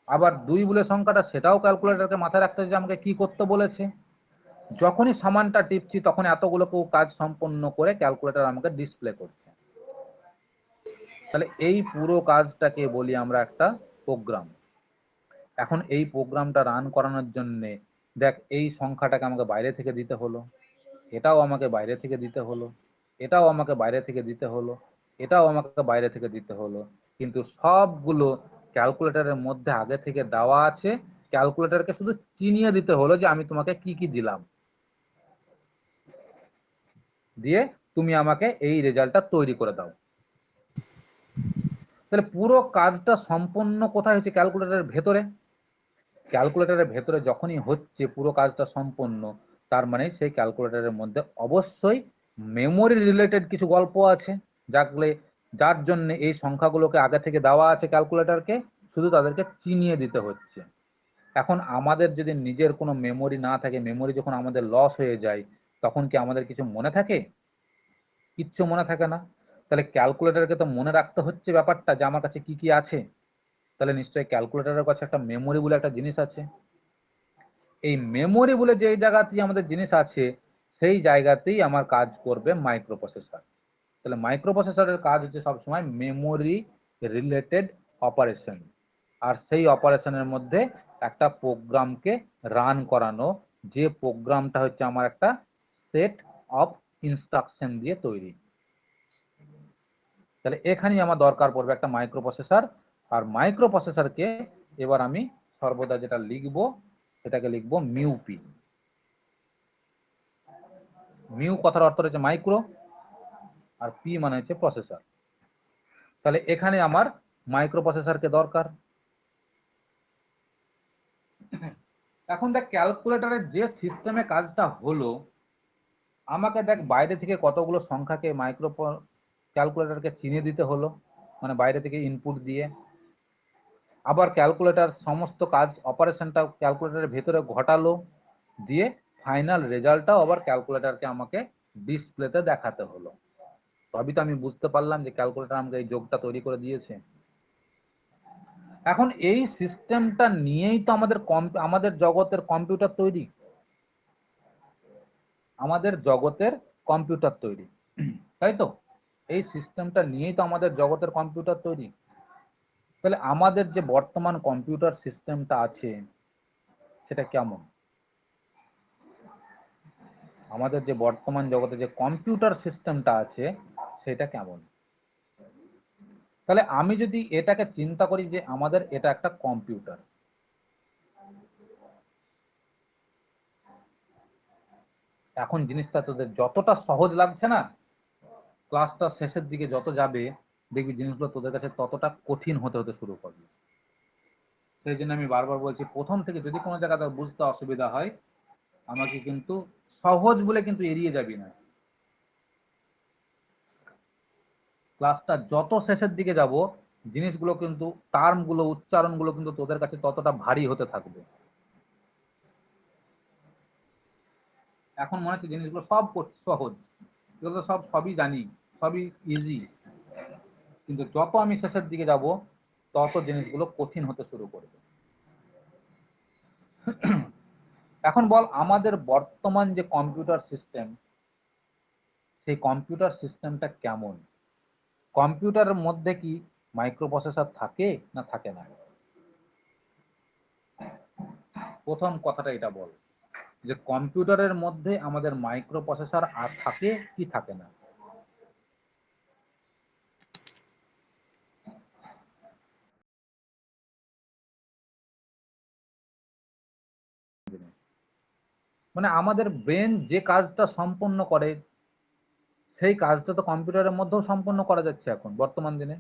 আবার 2 বলে সংখ্যাটা সেটাও ক্যালকুলেটরকে মাথায় রাখতে হচ্ছে আমাকে কি করতে বলেছে। যখনই সমানটা টিপছি তখন এতগুলো কাজ সম্পন্ন করে ক্যালকুলেটর আমাকে ডিসপ্লে করছে। তাহলে এই পুরো কাজটাকে বলি আমরা একটা প্রোগ্রাম। এখন এই প্রোগ্রামটা রান করানোর জন্য দেখ এই সংখ্যাটাকে আমাকে বাইরে থেকে দিতে হলো, এটাও আমাকে বাইরে থেকে দিতে হলো, এটাও আমাকে বাইরে থেকে দিতে হলো, এটাও আমাকে বাইরে থেকে দিতে হলো, কিন্তু সবগুলো ক্যালকুলেটরের মধ্যে আগে থেকে দেওয়া আছে। ক্যালকুলেটরকে শুধু চিনিয়ে দিতে হলো যে আমি তোমাকে কি কি দিলাম, দিয়ে তুমি আমাকে এই রেজাল্টটা তৈরি করে দাও। তাহলে পুরো কাজটা সম্পন্ন কোথায় হচ্ছে? ক্যালকুলেটরের ভেতরে। ক্যালকুলেটরের ভেতরে যখনই হচ্ছে পুরো কাজটা সম্পন্ন, তার মানে সেই ক্যালকুলেটরের মধ্যে অবশ্যই মেমোরি রিলেটেড কিছু গল্প আছে, যার জন্য এই সংখ্যাগুলোকে আগে থেকে দেওয়া আছে ক্যালকুলেটরকে, শুধু তাদেরকে চিনিয়ে দিতে হচ্ছে। এখন আমাদের যদি নিজের কোনো মেমোরি না থাকে, মেমোরি যখন আমাদের লস হয়ে যায়, তখন কি আমাদের কিছু মনে থাকে? কিচ্ছু মনে থাকে না। তাহলে ক্যালকুলেটরকে তো মনে রাখতে হচ্ছে ব্যাপারটা যে আমার কাছে কি কি আছে। তাহলে নিশ্চয়ই ক্যালকুলেটরের কাছে একটা মেমোরি বলে একটা জিনিস আছে। এই মেমোরি বলে যে জায়গাতেই আমাদের জিনিস আছে, সেই জায়গাতেই আমার কাজ করবে মাইক্রো প্রসেসর। তাহলে মাইক্রো প্রসেসরের কাজ হচ্ছে সবসময় মেমোরি রিলেটেড অপারেশন, আর সেই অপারেশনের মধ্যে একটা প্রোগ্রামকে রান করানো, যে প্রোগ্রামটা হচ্ছে আমার একটা সেট অফ ইনস্ট্রাকশন দিয়ে তৈরি। তাহলে এখানেই আমার দরকার পড়বে একটা মাইক্রো প্রসেসর। আর মাইক্রো প্রসেসরকে এবার আমি সর্বদা যেটা লিখবো সেটাকে লিখবো মিউপি। মিউ কথার অর্থ হচ্ছে মাইক্রো, আর পি মানে হচ্ছে প্রসেসর। তাহলে এখানে আমার মাইক্রো প্রসেসরকে দরকার। এখন দেখ ক্যালকুলেটরের যে সিস্টেমে কাজটা হলো, আমাকে দেখ বাইরে থেকে কতগুলো সংখ্যাকে মাইক্রো ক্যালকুলেটরকে চিনে দিতে হলো, মানে বাইরে থেকে ইনপুট দিয়ে। আবার ক্যালকুলেটর সমস্ত কাজ অপারেশনটা ক্যালকুলেটরের ভেতরে ঘটালো, দিয়ে ফাইনাল রেজাল্টটাও আবার ক্যালকুলেটরকে আমাকে ডিসপ্লেতে দেখাতে হলো। তবেই তো আমি বুঝতে পারলাম যে ক্যালকুলেটর আমাকে এই যোগটা তৈরি করে দিয়েছে। এখন এই সিস্টেমটা নিয়েই তো আমাদের জগতের কম্পিউটার তৈরি, আমাদের জগতের কম্পিউটার তৈরি, তাই তো? এই সিস্টেমটা নিয়েই তো আমাদের জগতের কম্পিউটার তৈরি। তাহলে আমাদের যে বর্তমান কম্পিউটার সিস্টেমটা আছে সেটা কেমন? আমাদের যে বর্তমান জগতে যে কম্পিউটার সিস্টেমটা আছে সেটা কেমন? তাহলে আমি যদি এটাকে চিন্তা করি যে আমাদের এটা একটা কম্পিউটার, এখন জিনিসটা তোদের যতটা সহজ লাগছে না, ক্লাসটা শেষের দিকে যত যাবে দেখবি জিনিসগুলো তোদের কাছে ততটা কঠিন হতে হতে শুরু করবে। সেই জন্য আমি বারবার বলছি, প্রথম থেকে যদি কোনো জায়গাতে বুঝতে অসুবিধা হয় আমাকে কিন্তু সহজ বলে কিন্তু এড়িয়ে যাবি না। ক্লাসটা যত শেষের দিকে যাব জিনিসগুলো কিন্তু, টার্মগুলো, উচ্চারণগুলো কিন্তু তোদের কাছে ততটা ভারী হতে থাকবে। এখন মনে হচ্ছে জিনিসগুলো সব সহজ, এগুলো তো সবই জানি, সবই ইজি, কিন্তু যত আমি শেষের দিকে যাব তত জিনিসগুলো কঠিন হতে শুরু করবে। এখন বল আমাদের বর্তমান যে কম্পিউটার সিস্টেম, সেই কম্পিউটার সিস্টেমটা কেমন? কম্পিউটারের মধ্যে কি মাইক্রো প্রসেসর থাকে না থাকে না? প্রথম কথাটা এটা বল যে কম্পিউটারের মধ্যে আমাদের মাইক্রো প্রসেসর আর থাকে কি থাকে না? মানে আমাদের ব্রেন যে কাজটা সম্পন্ন করে সেই কাজটা তো কম্পিউটারের মধ্যেও সম্পন্ন করা যাচ্ছে এখন বর্তমান দিনে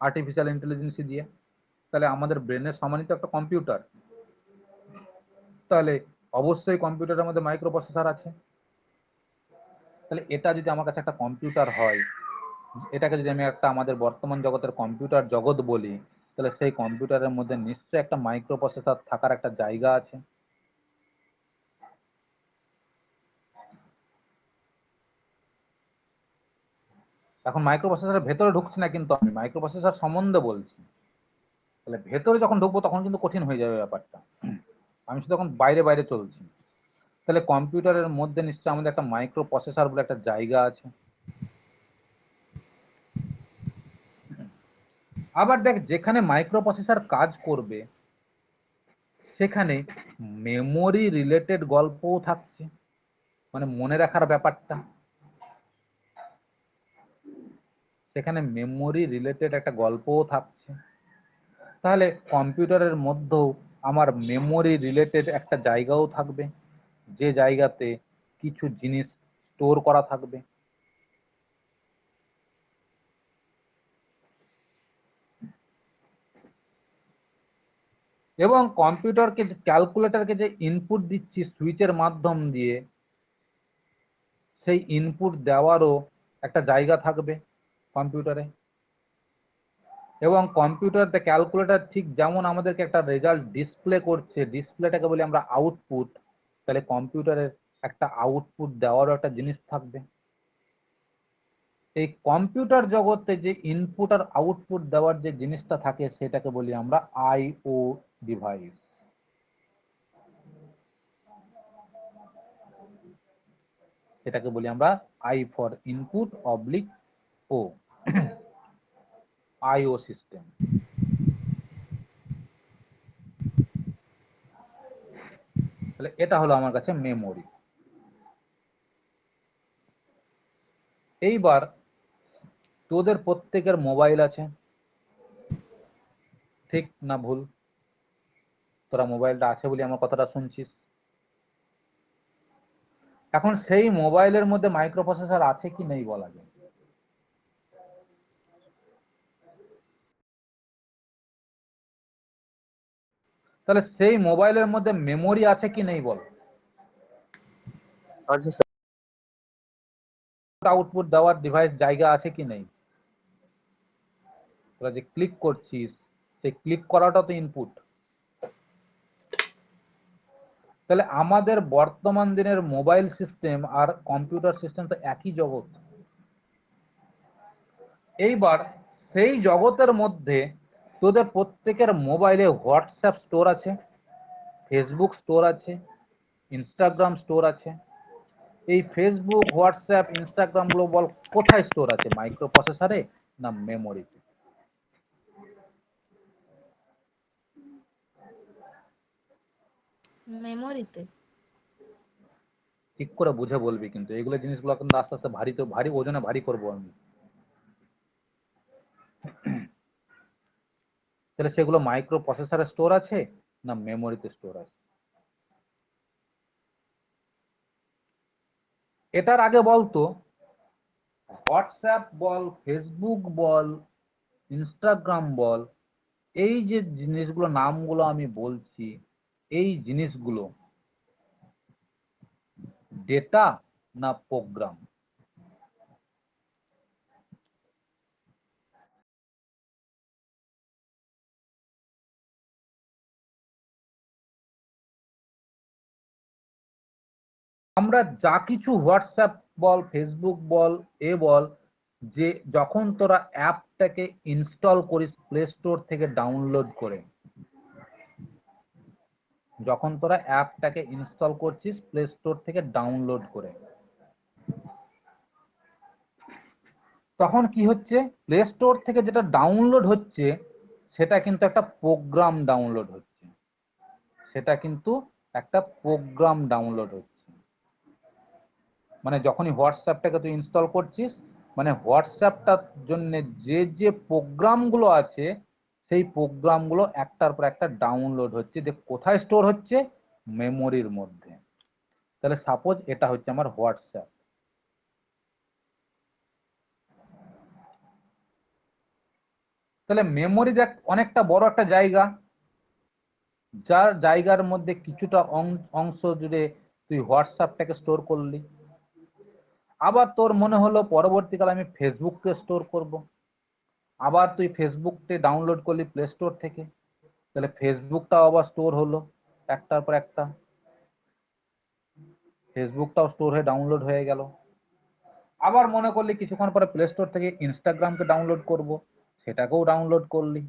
আর্টিফিশিয়াল ইন্টেলিজেন্স দিয়ে। তাহলে আমাদের ব্রেনের সমানই তো একটা কম্পিউটার, তাহলে অবশ্যই কম্পিউটারের মধ্যে মাইক্রো প্রসেসর আছে। তাহলে এটা যদি আমার কাছে একটা কম্পিউটার হয়, এটাকে যদি আমি একটা আমাদের বর্তমান জগতের কম্পিউটার জগৎ বলি, তাহলে সেই কম্পিউটারের মধ্যে নিশ্চয়ই একটা মাইক্রো প্রসেসর থাকার একটা জায়গা আছে। এখন মাইক্রো প্রসেসরের ভেতরে ঢুকছি না, কিন্তু আমি মাইক্রো প্রসেসর সম্বন্ধে বলছি। তাহলে ভেতরে যখন ঢুকবো তখন কিন্তু কঠিন হয়ে যাবে ব্যাপারটা। আমি শুধু তখন বাইরে বাইরে চলছি। তাহলে কম্পিউটারের মধ্যে নিশ্চয়ই আমাদের একটা মাইক্রো প্রসেসর বলে একটা জায়গা আছে। আবার দেখ, যেখানে মাইক্রো প্রসেসর কাজ করবে সেখানে মেমোরি রিলেটেড গল্পও থাকছে, মানে মনে রাখার ব্যাপারটা, সেখানে মেমোরি রিলেটেড একটা গল্পও থাকছে। তাহলে কম্পিউটারের মধ্যেও আমার মেমোরি রিলেটেড একটা জায়গাও থাকবে, যে জায়গাতে কিছু জিনিস স্টোর করা থাকবে। এবং কম্পিউটারকে ক্যালকুলেটরকে যে ইনপুট দিচ্ছি সুইচের মাধ্যম দিয়ে, সেই ইনপুট দেওয়ারও একটা জায়গা থাকবে কম্পিউটারে। এবং কম্পিউটারতে ক্যালকুলেটর ঠিক যেমন আমাদেরকে একটা রেজাল্ট ডিসপ্লে করছে, ডিসপ্লেটাকে বলি আমরা আউটপুট, তাহলে কম্পিউটারের একটা আউটপুট দেওয়ারও একটা জিনিস থাকবে। এই কম্পিউটার জগতে যে ইনপুট আর আউটপুট দেওয়ার যে জিনিসটা থাকে সেটাকে বলি আমরা আইও ডিভাইস। সেটাকে বলি আমরা I for input oblique O, IO system. তাহলে এটা হলো আমার কাছে মেমোরি। এইবার তোদের প্রত্যেকের মোবাইল আছে, ঠিক না ভুল? তোরা মোবাইলটা আছে বলে আমার কথাটা শুনছিস। এখন সেই মোবাইলের মধ্যে মাইক্রো প্রসেসর আছে কি নেই বলা যায়? তাহলে সেই মোবাইলের মধ্যে মেমোরি আছে কি নেই বল? আচ্ছা স্যার। আউটপুট দেওয়ার ডিভাইস জায়গা আছে কি নেই? তোরা যে ক্লিক করছিস, সেই ক্লিক করাটা তো ইনপুট। তাহলে আমাদের বর্তমান দিনের মোবাইল সিস্টেম আর কম্পিউটার সিস্টেম তো একই জগৎ। এইবার সেই জগতের মধ্যে তোদের প্রত্যেকের মোবাইলে হোয়াটসঅ্যাপ স্টোর আছে, ফেসবুক স্টোর আছে, ইনস্টাগ্রাম স্টোর আছে। এই ফেসবুক, হোয়াটসঅ্যাপ, ইনস্টাগ্রাম গুলো বল কোথায় স্টোর আছে, মাইক্রো প্রসেসরে না মেমোরিতে? মেমোরিতে। ঠিক করে বুঝে বলবি, কিন্তু এগুলো জিনিসগুলো কিন্তু আস্তে আস্তে ভারী, তো ভারী ওজনে ভারী করবো আমি। তাহলে সেগুলো মাইক্রো প্রসেসরে স্টোর আছে না মেমোরিতে স্টোর আছে? এটার আগে বলতো, হোয়াটসঅ্যাপ বল, ফেসবুক বল, ইনস্টাগ্রাম বল, এই যে জিনিসগুলো নামগুলো আমি বলছি, এই জিনিসগুলো ডেটা না প্রোগ্রাম? আমরা যা কিছু হোয়াটসঅ্যাপ বল, ফেসবুক বল, বল, যে যখন তোরা অ্যাপটাকে ইনস্টল করিস প্লে স্টোর থেকে ডাউনলোড করে, যখন তোরা অ্যাপটাকে ইনস্টল করছিস প্লে স্টোর থেকে ডাউনলোড করে, তখন কি হচ্ছে, প্লে স্টোর থেকে যেটা ডাউনলোড হচ্ছে সেটা কিন্তু একটা প্রোগ্রাম ডাউনলোড হচ্ছে, সেটা কিন্তু একটা প্রোগ্রাম ডাউনলোড হচ্ছে। মানে যখনই হোয়াটসঅ্যাপটাকে তুই ইনস্টল করছিস, মানে হোয়াটসঅ্যাপটার জন্য যে যে প্রোগ্রামগুলো আছে সেই প্রোগ্রামগুলো একটার পর একটা ডাউনলোড হচ্ছে, যে কোথায় স্টোর হচ্ছে, মেমোরির মধ্যে। তাহলে সাপোজ এটা হচ্ছে আমার হোয়াটসঅ্যাপ, তাহলে মেমোরি দেখ অনেকটা বড় একটা জায়গা, যার জায়গার মধ্যে কিছুটা অংশ জুড়ে তুই হোয়াটসঅ্যাপটাকে স্টোর করলি। আবার তোর মনে হলো পরবর্তীকালে আমি ফেসবুককে স্টোর করব, আবার তুই ফেসবুককে ডাউনলোড করলি প্লে স্টোর থেকে, তাহলে ফেসবুকটাও আবার স্টোর হলো একটার পর একটা, ফেসবুকটাও স্টোর হয়ে ডাউনলোড হয়ে গেল। আবার মনে করলি কিছুক্ষণ পরে প্লে স্টোর থেকে ইনস্টাগ্রামকে ডাউনলোড করব, সেটাকেও ডাউনলোড করলি।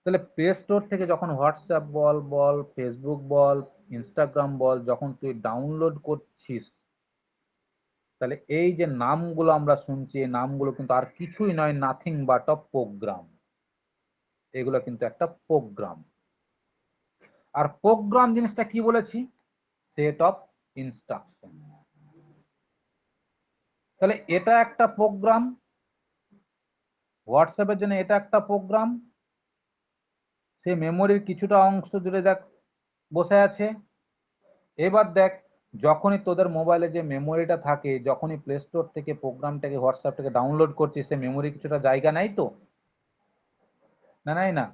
তাহলে প্লে স্টোর থেকে যখন হোয়াটসঅ্যাপ বল বল ফেসবুক বল ইনস্টাগ্রাম বল যখন তুই ডাউনলোড করছিস, তাহলে এই যে নামগুলো আমরা শুনছি এই নামগুলো কিন্তু আর কিছুই নয়, নাথিং বাট অফ প্রোগ্রাম। এগুলো কিন্তু একটা প্রোগ্রাম। আর প্রোগ্রাম জিনিসটা কি বলেছি, সেট অফ ইনস্ট্রাকশন। তাহলে এটা একটা প্রোগ্রাম, হোয়াটসঅ্যাপের জন্য এটা একটা প্রোগ্রাম, সে মেমোরির কিছুটা অংশ জুড়ে দেখ বসে আছে। এবার দেখ যখনই তোদের মোবাইলে যে মেমোরিটা থাকে, যখনই প্লে স্টোর থেকে প্রোগ্রামটাকে হোয়াটসঅ্যাপটাকে ডাউনলোড করছিস, সে মেমোরি কিছুটা জায়গা নেয় তো, না নাই না?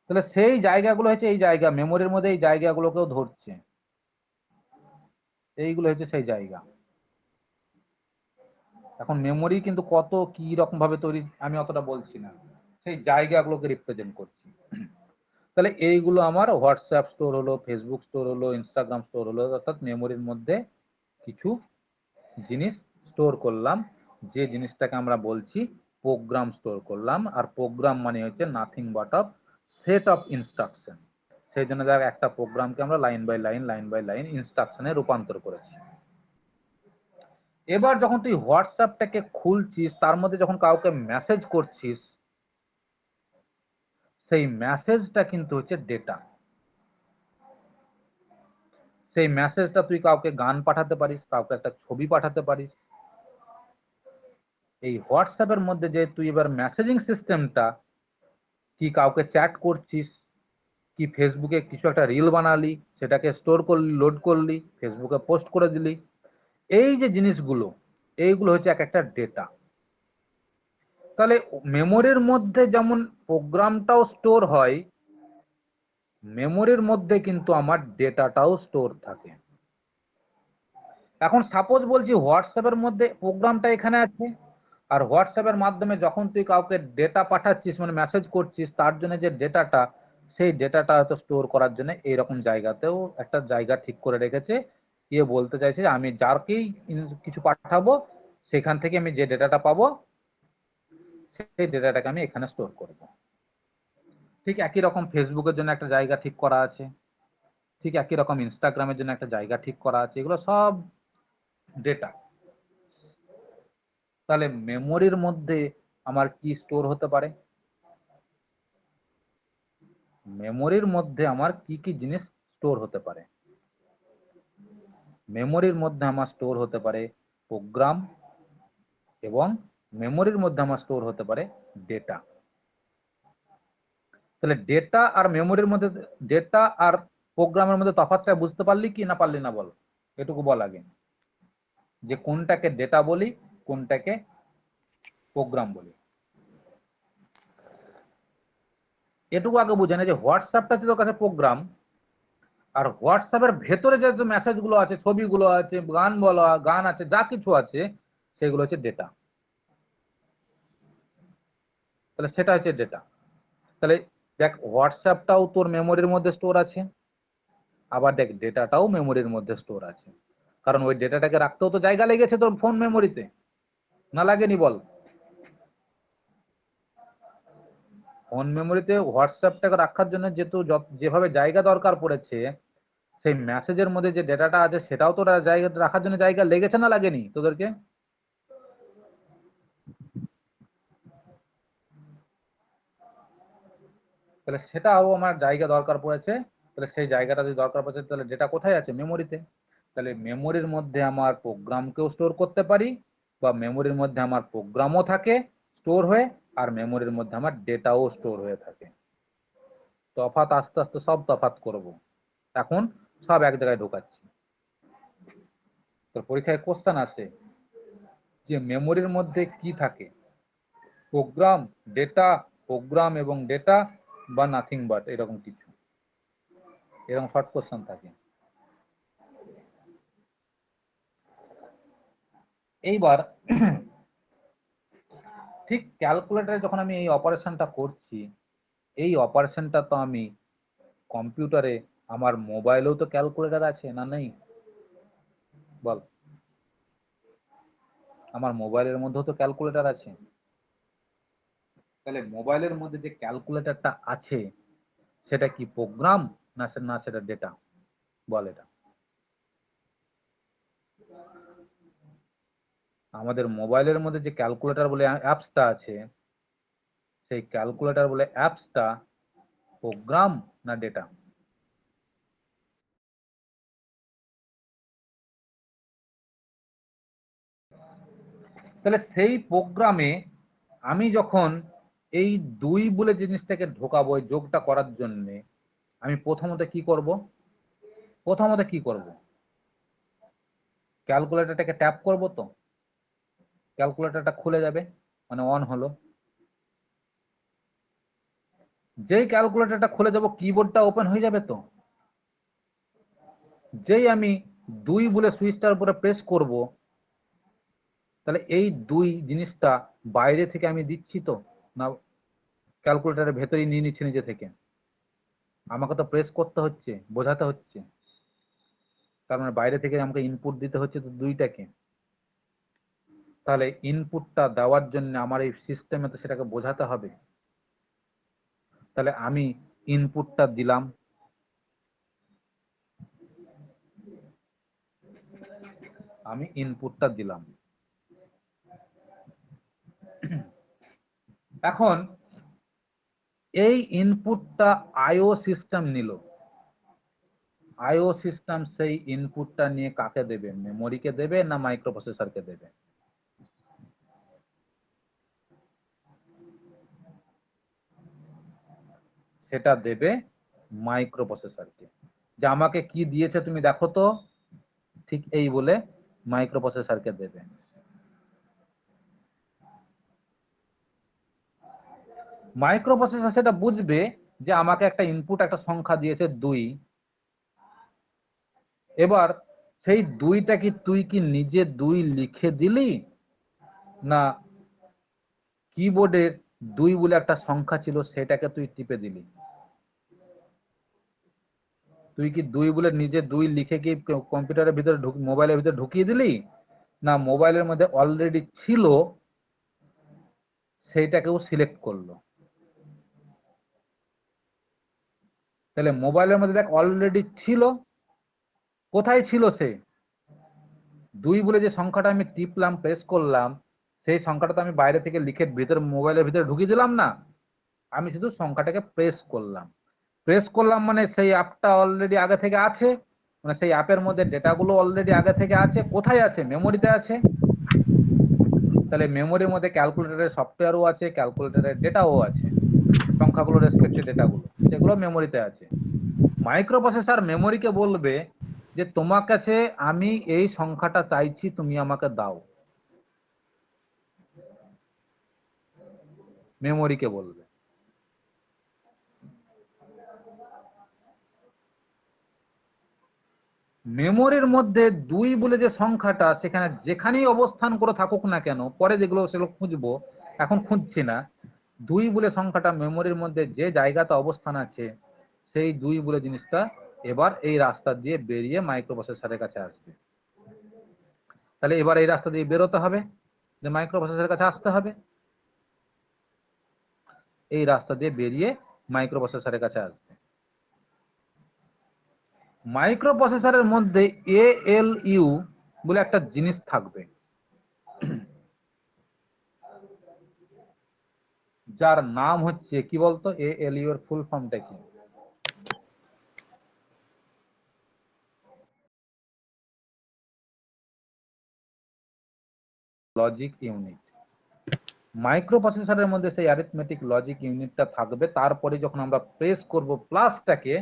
তাহলে সেই জায়গাগুলো হচ্ছে এই জায়গা, মেমোরির মধ্যে এই জায়গাগুলোকেও ধরছে, এইগুলো হচ্ছে সেই জায়গা। এখন মেমোরি কিন্তু কত কি রকম ভাবে তৈরি আমি অতটা বলছি না, সেই জায়গাগুলোকে রিপ্রেজেন্ট করছি। তাহলে এইগুলো আমার হোয়াটসঅ্যাপ স্টোর হলো, ফেসবুক স্টোর হলো, ইনস্টাগ্রাম স্টোর হলো, অর্থাৎ মেমোরির মধ্যে কিছু জিনিস স্টোর করলাম, যে জিনিসটাকে আমরা বলছি প্রোগ্রাম স্টোর করলাম। আর প্রোগ্রাম মানে হচ্ছে nothing but of set of instruction. সেই জন্য দেখ একটা প্রোগ্রামকে আমরা লাইন বাই লাইন ইনস্ট্রাকশনে রূপান্তর করেছি। এবার যখন তুই হোয়াটসঅ্যাপটাকে খুলছিস, তার মধ্যে যখন কাউকে মেসেজ করছিস, সেই মেসেজটা কিন্তু হচ্ছে ডেটা। সেই মেসেজটা তুই কাউকে গান পাঠাতে পারিস, কাউকে একটা ছবি পাঠাতে পারিস। এই হোয়াটসঅ্যাপের মধ্যে যে তুই এবার মেসেজিং সিস্টেমটা, কি কাউকে চ্যাট করছিস, কি ফেসবুকে কিছু একটা রিল বানালি, সেটাকে স্টোর করলি, লোড করলি, ফেসবুকে পোস্ট করে দিলি, এই যে জিনিসগুলো, এইগুলো হচ্ছে এক একটা ডেটা। তাহলে মেমোরির মধ্যে যেমন প্রোগ্রামটাও স্টোর হয়, মেমোরির মধ্যে কিন্তু আমার ডেটাটাও স্টোর থাকে। এখন সাপোজ বলছি হোয়াটসঅ্যাপের মধ্যে প্রোগ্রামটা এখানে আছে, আর হোয়াটসঅ্যাপের মাধ্যমে যখন তুই কাউকে ডেটা পাঠাচ্ছিস মানে মেসেজ করছিস, তার জন্য যে ডেটাটা, সেই ডেটাটা হয়তো স্টোর করার জন্য এইরকম জায়গাতেও একটা জায়গা ঠিক করে রেখেছে। ইয়ে বলতে চাইছে যে আমি যারকেই কিছু পাঠাবো, সেখান থেকে আমি যে ডেটাটা পাবো সেই ডেটাটাকে আমি এখানে স্টোর করব। ঠিক একই রকম ফেসবুকের জন্য একটা জায়গা ঠিক করা আছে, ঠিক একই রকম ইনস্টাগ্রামের জন্য একটা জায়গা ঠিক করা আছে, এগুলো সব ডেটা। তাহলে মেমোরির মধ্যে আমার কি স্টোর হতে পারে, মেমোরির মধ্যে আমার কি কি জিনিস স্টোর হতে পারে, মেমোরির মধ্যে আমার স্টোর হতে পারে প্রোগ্রাম, এবং মেমোরির মধ্যে আমার স্টোর হতে পারে ডেটা। তাহলে ডেটা আর মেমোরির মধ্যে, ডেটা আর প্রোগ্রামের মধ্যে তফাৎটা বুঝতে পারলি কি না পারলি না বল, এটুকু বল আগে, যে কোনটাকে ডেটা বলি কোনটাকে প্রোগ্রাম বলি। এটুকু আগে বুঝে না যে হোয়াটসঅ্যাপটা ছিল কাছে প্রোগ্রাম, আর হোয়াটসঅ্যাপের ভেতরে যে মেসেজগুলো আছে, ছবিগুলো আছে, গান বলা গান আছে, যা কিছু আছে, সেগুলো হচ্ছে ডেটা। তাহলে সেটা হচ্ছে ডেটা। তাহলে দেখ হোয়াটসঅ্যাপটাও তোর মেমোরির মধ্যে স্টোর আছে, আবার দেখ ডেটাটাও মেমোরির মধ্যে স্টোর আছে, কারণ ওই ডেটাটাকে রাখতেও তো জায়গা লেগেছে তোর ফোন মেমোরিতে, না লাগেনি বল? ফোন মেমোরিতে হোয়াটসঅ্যাপটাকে রাখার জন্য যেহেতু যেভাবে জায়গা দরকার পড়েছে, সেই মেসেজের মধ্যে যে ডেটাটা আছে সেটাও তো জায়গা রাখার জন্য জায়গা লেগেছে না লাগেনি তোদেরকে? তাহলে সেটাও আমার জায়গা দরকার পড়েছে। তাহলে সেই জায়গাটা যদি দরকার পড়েছে তাহলে ডেটা কোথায় আছে? মেমোরিতে। তাহলে মেমোরির মধ্যে আমার প্রোগ্রামকেও স্টোর করতে পারি, বা মেমোরির মধ্যে আমার প্রোগ্রামও থাকে স্টোর হয়ে, আর মেমোরির মধ্যে আমার ডেটাও স্টোর হয়ে থাকে। তফাৎ আস্তে আস্তে সব তফাৎ করব, এখন সব এক জায়গায় ঢোকাচ্ছি। তো পরীক্ষায় কোশ্চেন আসে যে মেমোরির মধ্যে কি থাকে, প্রোগ্রাম, ডেটা, প্রোগ্রাম এবং ডেটা, বা নাথিং বাট, এরকম কিছু, এরকম শর্ট কোশ্চেন থাকে। এইবার ঠিক ক্যালকুলেটরে যখন আমি এই অপারেশনটা করছি, এই অপারেশনটা তো আমি কম্পিউটারে, আমার মোবাইলেও তো ক্যালকুলেটর আছে না নেই? বল, আমার মোবাইলের মধ্যেও তো ক্যালকুলেটর আছে। তাহলে মোবাইলের মধ্যে যে ক্যালকুলেটরটা আছে সেটা কি প্রোগ্রাম, না সেটা ডেটা? বল এটা। আমাদের মোবাইলের মধ্যে যে ক্যালকুলেটর বলে অ্যাপসটা আছে, সেই ক্যালকুলেটর বলে অ্যাপসটা প্রোগ্রাম না ডেটা? তাহলে সেই প্রোগ্রামে আমি যখন এই দুই বলে জিনিসটাকে ঢোকাবো, এই যোগটা করার জন্য আমি প্রথমত কি করব? ক্যালকুলেটরটাকে ট্যাপ করব, তো ক্যালকুলেটরটা খুলে যাবে, মানে অন হলো। যেই ক্যালকুলেটরটা খুলে যাব কিবোর্ডটা ওপেন হয়ে যাবে। তো যেই আমি দুই বলে সুইচটার উপরে প্রেস করব, তাহলে এই দুই জিনিসটা বাইরে থেকে আমি দিচ্ছি তো, না ক্যালকুলেটরের ভেতরেই নিয়ে নিচ্ছে নিজে থেকে? আমাকে তো প্রেস করতে হচ্ছে, বোঝাতে হচ্ছে, তার মানে বাইরে থেকে আমাকে ইনপুট দিতে হচ্ছে তো দুইটাকে। তাহলে ইনপুটটা দেওয়ার জন্য আমার এই সিস্টেমে তো সেটাকে বোঝাতে হবে। তাহলে আমি ইনপুটটা দিলাম, এখন এই ইনপুটটা আইও সিস্টেম নিল। আইও সিস্টেম সেই ইনপুটটা নিয়ে কাকে দেবে? মেমোরিকে দেবে না মাইক্রোপ্রসেসরকে দেবে? সেটা দেবে মাইক্রোপ্রসেসরকে। যে আমাকে কি দিয়েছে তুমি দেখো তো, ঠিক এই বলে মাইক্রোপ্রসেসরকে দেবে। মাইক্রোপ্রসেসর সেটা বুঝবে যে আমাকে একটা ইনপুট, একটা সংখ্যা দিয়েছে 2। এবার সেই 2টা তুই কি নিজে 2 লিখে দিলি, না কিবোর্ডের 2 বলে একটা সংখ্যা ছিল সেটাকে তুই টিপে দিলি? তুই কি 2 বলে নিজে 2 লিখে কি কম্পিউটারের ভিতরে মোবাইলের ভিতরে ঢুকিয়ে দিলি, না মোবাইলের মধ্যে অলরেডি ছিল সেইটাকেও সিলেক্ট করলো? তাহলে মোবাইলের মধ্যে দেখ অলরেডি ছিল, কোথায় ছিল সে? 2 বলে যে সংখ্যাটা আমি টিপলাম, প্রেস করলাম, সেই সংখ্যাটা তো আমি বাইরে থেকে লিখে ভিতরে মোবাইলের ভিতরে ঢুকিয়ে দিলাম না। আমি শুধু সংখ্যাটাকে প্রেস করলাম মানে সেই অ্যাপটা অলরেডি আগে থেকে আছে, মানে সেই অ্যাপের মধ্যে ডেটাগুলো অলরেডি আগে থেকে আছে। কোথায় আছে? মেমোরিতে আছে। তাহলে মেমোরির মধ্যে ক্যালকুলেটরের সফটওয়্যারও আছে, ক্যালকুলেটরের ডেটাও আছে, সংখ্যাগুলো রেসপেক্টেড ডেটাগুলো সেগুলো মেমোরিতে আছে। মাইক্রোপ্রসেসর মেমোরিকে বলবে যে তোমার কাছে আমি এই সংখ্যাটা চাইছি, তুমি আমাকে দাও। মেমোরিকে বলবে। মেমোরির মধ্যে 2 বলে যে সংখ্যাটা, সেখানে যেখানেই অবস্থান করে থাকুক না কেন, পরে যেগুলো সেগুলো খুঁজবো, এখন খুঁজছি না। 2 বলে সংখ্যাটা মেমোরির মধ্যে যে জায়গাতে অবস্থান আছে, সেই 2 বলে জিনিসটা এবার এই রাস্তা দিয়ে বেরিয়ে মাইক্রোপ্রসেসরের কাছে আসবে। তাহলে এবার এই রাস্তা দিয়ে বেরোতে হবে, যে মাইক্রোপ্রসেসরের কাছে আসতে হবে। এই রাস্তা দিয়ে বেরিয়ে মাইক্রো প্রসেসরের কাছে আসবে। মাইক্রো প্রসেসরের মধ্যে এএলইউ বলে একটা জিনিস থাকবে, যার নাম হচ্ছে কি বলতো? এএলইউ এর ফুল ফর্মটা কি? Logic unit. মাইক্রো প্রসেসরের মধ্যে সেই অ্যারিথমেটিক লজিক ইউনিটটা থাকবে। তারপরে যখন আমরা প্রেস করব প্লাসটাকে,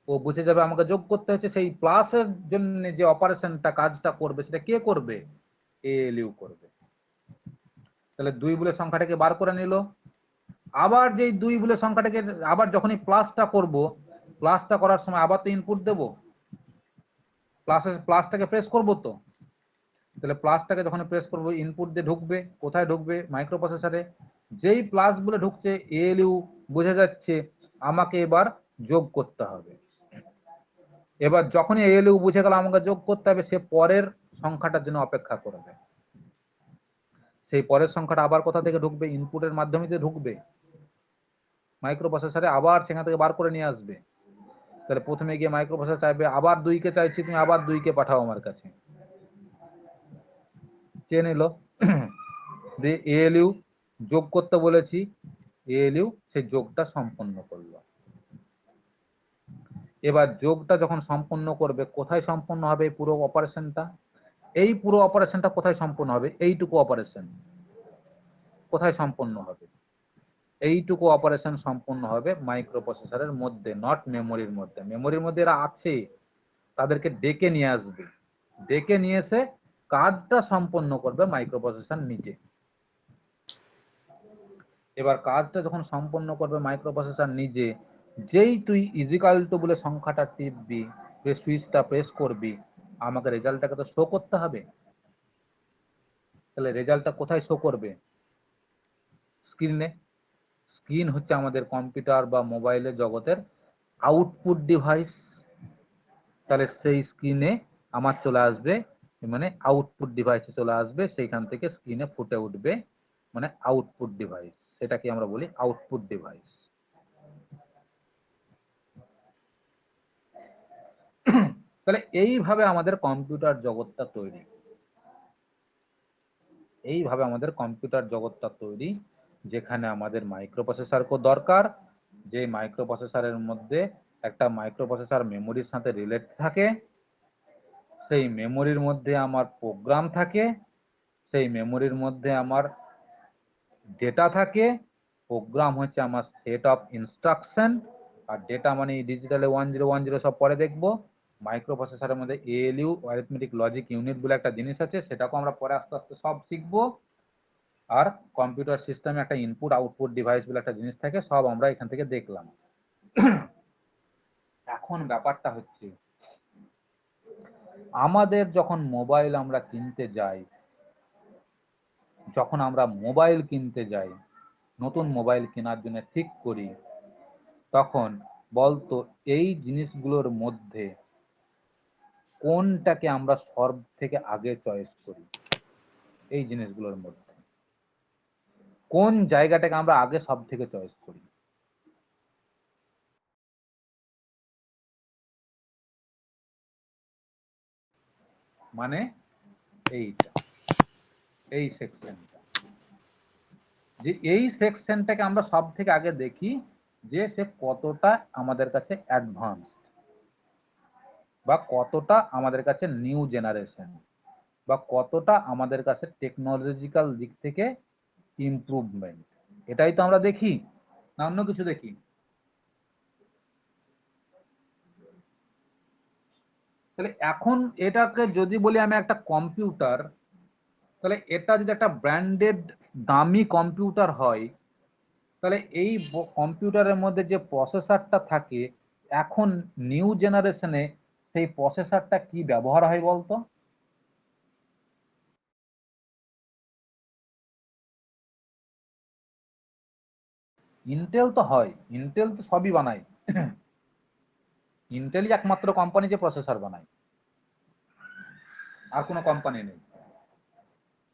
ও বুঝে যাবে আমাকে যোগ করতে হচ্ছে। সেই প্লাসের জন্য যে অপারেশনটা কাজটা করবে সেটা কে করবে? এএলইউ করবে। তাহলে 2 বলে সংখ্যাটাকে বার করে নিল। আবার যেই 2 বলে সংখ্যাটাকে আবার যখনই প্লাসটা করব, প্লাসটা করার সময় আবার তো ইনপুট দেব, প্লাসটাকে প্রেস করব তো। তাহলে প্লাসটাকে যখন প্রেস করব ইনপুট দিয়ে ঢুকবে। কোথায় ঢুকবে? মাইক্রো প্রসেসরে। যেই প্লাস বলে ঢুকছে এএলইউ বুঝে যাচ্ছে আমাকে এবার যোগ করতে হবে। এবার যখনই এএলইউ বুঝে গেল আমাকে যোগ করতে হবে, সে পরের সংখ্যাটার জন্য অপেক্ষা করবে। সেই পরের সংখ্যাটা আবার কোথা থেকে ঢুকবে? ইনপুটের মাধ্যমে দিয়ে ঢুকবে মাইক্রো প্রসেসরে, আবার সেখান থেকে বার করে নিয়ে আসবে। তাহলে প্রথমে গিয়ে মাইক্রো প্রসেসর চাইবে আবার 2 কে চাইছি, তুমি আবার 2 কে পাঠাও আমার কাছে। চেয়ে নিল। দিয়ে এএলইউ যোগ করতে বলেছি, এএলইউ সেই যোগটা সম্পন্ন করলো। এবার যোগটা যখন সম্পন্ন করবে, কোথায় সম্পন্ন হবে এই পুরো অপারেশনটা? এই পুরো অপারেশনটা কোথায় সম্পন্ন হবে? এইটুকু অপারেশন কোথায় সম্পন্ন হবে? এইটুকু অপারেশন সম্পন্ন হবে মাইক্রো প্রসেসরের মধ্যে, নট মেমোরির মধ্যে। মেমোরির মধ্যে এরা আছে, তাদেরকে ডেকে নিয়ে আসবে। ডেকে নিয়ে এসে কাজটা সম্পন্ন করবে মাইক্রো প্রসেসর নিজে। এবার কাজটা যখন সম্পন্ন করবে মাইক্রো প্রসেসর নিজে, যেই তুই ইজিক্যাল টু বলে সংখ্যাটা টিপবি, সুইচটা প্রেস করবি, আমাকে রেজাল্টটাকে তো শো করতে হবে। তাহলে রেজাল্টটা কোথায় শো করবে? স্ক্রিনে। স্ক্রিন হচ্ছে আমাদের কম্পিউটার বা মোবাইলের জগতের আউটপুট ডিভাইস। তাহলে সেই স্ক্রিনে আমার চলে আসবে, মানে আউটপুট ডিভাইসে চলে আসবে, সেইখান থেকে স্ক্রিনে ফুটে উঠবে, মানে আউটপুট ডিভাইস। সেটাকে আমরা বলি আউটপুট ডিভাইস। তাহলে এইভাবে আমাদের কম্পিউটার জগৎটা তৈরি। এইভাবে আমাদের কম্পিউটার জগৎটা তৈরি, যেখানে আমাদের মাইক্রো প্রসেসরকে দরকার। যে মাইক্রো প্রসেসরের মধ্যে একটা মাইক্রো প্রসেসর মেমোরির সাথে রিলেট থাকে, সেই মেমোরির মধ্যে আমার প্রোগ্রাম থাকে, সেই মেমোরির মধ্যে আমার ডেটা থাকে। প্রোগ্রাম হচ্ছে আমার সেট অফ ইনস্ট্রাকশন, আর ডেটা মানে ডিজিটালে 1010 সব পরে দেখবো। মাইক্রো প্রসেসরের মধ্যে এএলইউ, অ্যারিথমেটিক লজিক ইউনিট বলে একটা জিনিস আছে, সেটাকেও আমরা পরে আস্তে আস্তে সব শিখবো। আর কম্পিউটার সিস্টেমে একটা ইনপুট আউটপুট ডিভাইস বলে একটা জিনিস থাকে, সব আমরা এখান থেকে দেখলাম। এখন ব্যাপারটা হচ্ছে, আমাদের যখন মোবাইল আমরা কিনতে যাই, যখন আমরা মোবাইল কিনতে যাই, নতুন মোবাইল কেনার জন্য ঠিক করি, তখন বলতো এই জিনিসগুলোর মধ্যে কোনটাকে আমরা সব থেকে আগে চয়েস করি? এই জিনিসগুলোর মধ্যে কোন জায়গাটাকে আমরা আগে সব থেকে চয়েস করি? মানে এইটা, এই সেকশনটা, যে এই সেকশনটাকে আমরা সব থেকে আগে দেখি যে সে কতটা আমাদের কাছে অ্যাডভান্স, বা কতটা আমাদের কাছে নিউ জেনারেশন, বা কতটা আমাদের কাছে টেকনোলজিক্যাল দিক থেকে ইমপ্রুভমেন্ট। এটাই তো আমরা দেখি, না অন্য কিছু দেখি? তাহলে এখন এটাকে যদি বলি আমি একটা কম্পিউটার, তাহলে এটা যদি একটা ব্র্যান্ডেড দামি কম্পিউটার হয়, তাহলে এই কম্পিউটারের মধ্যে যে প্রসেসরটা থাকে, এখন নিউ জেনারেশনে সেই প্রসেসরটা কি ব্যবহার হয় বলতো? ইন্টেল তো হয়, ইন্টেল তো সবই বানায়। ইন্টেলই একমাত্র কোম্পানি যে প্রসেসর বানায়, আর কোনো কোম্পানি নেই।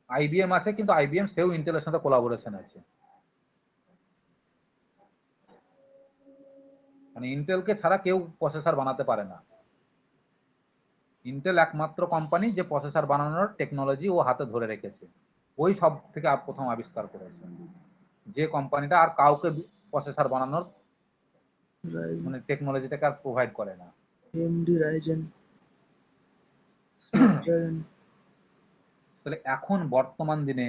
আইবিএম আছে, কিন্তু আইবিএম সেও ইন্টেলের সাথে কোলাবোরেশন আছে। মানে ইন্টেলকে ছাড়া কেউ প্রসেসর বানাতে পারে না। ইন্টেল একমাত্র কোম্পানি যে প্রসেসর বানানোর টেকনোলজি ও হাতে ধরে রেখেছে, ওই সব থেকে প্রথম আবিষ্কার করেছে। যে কোম্পানিটা আর কাউকে প্রসেসর বানানোর মানে টেকনোলজিটাকে আর প্রোভাইড করে না। MD Ryzen. তাহলে এখন বর্তমান দিনে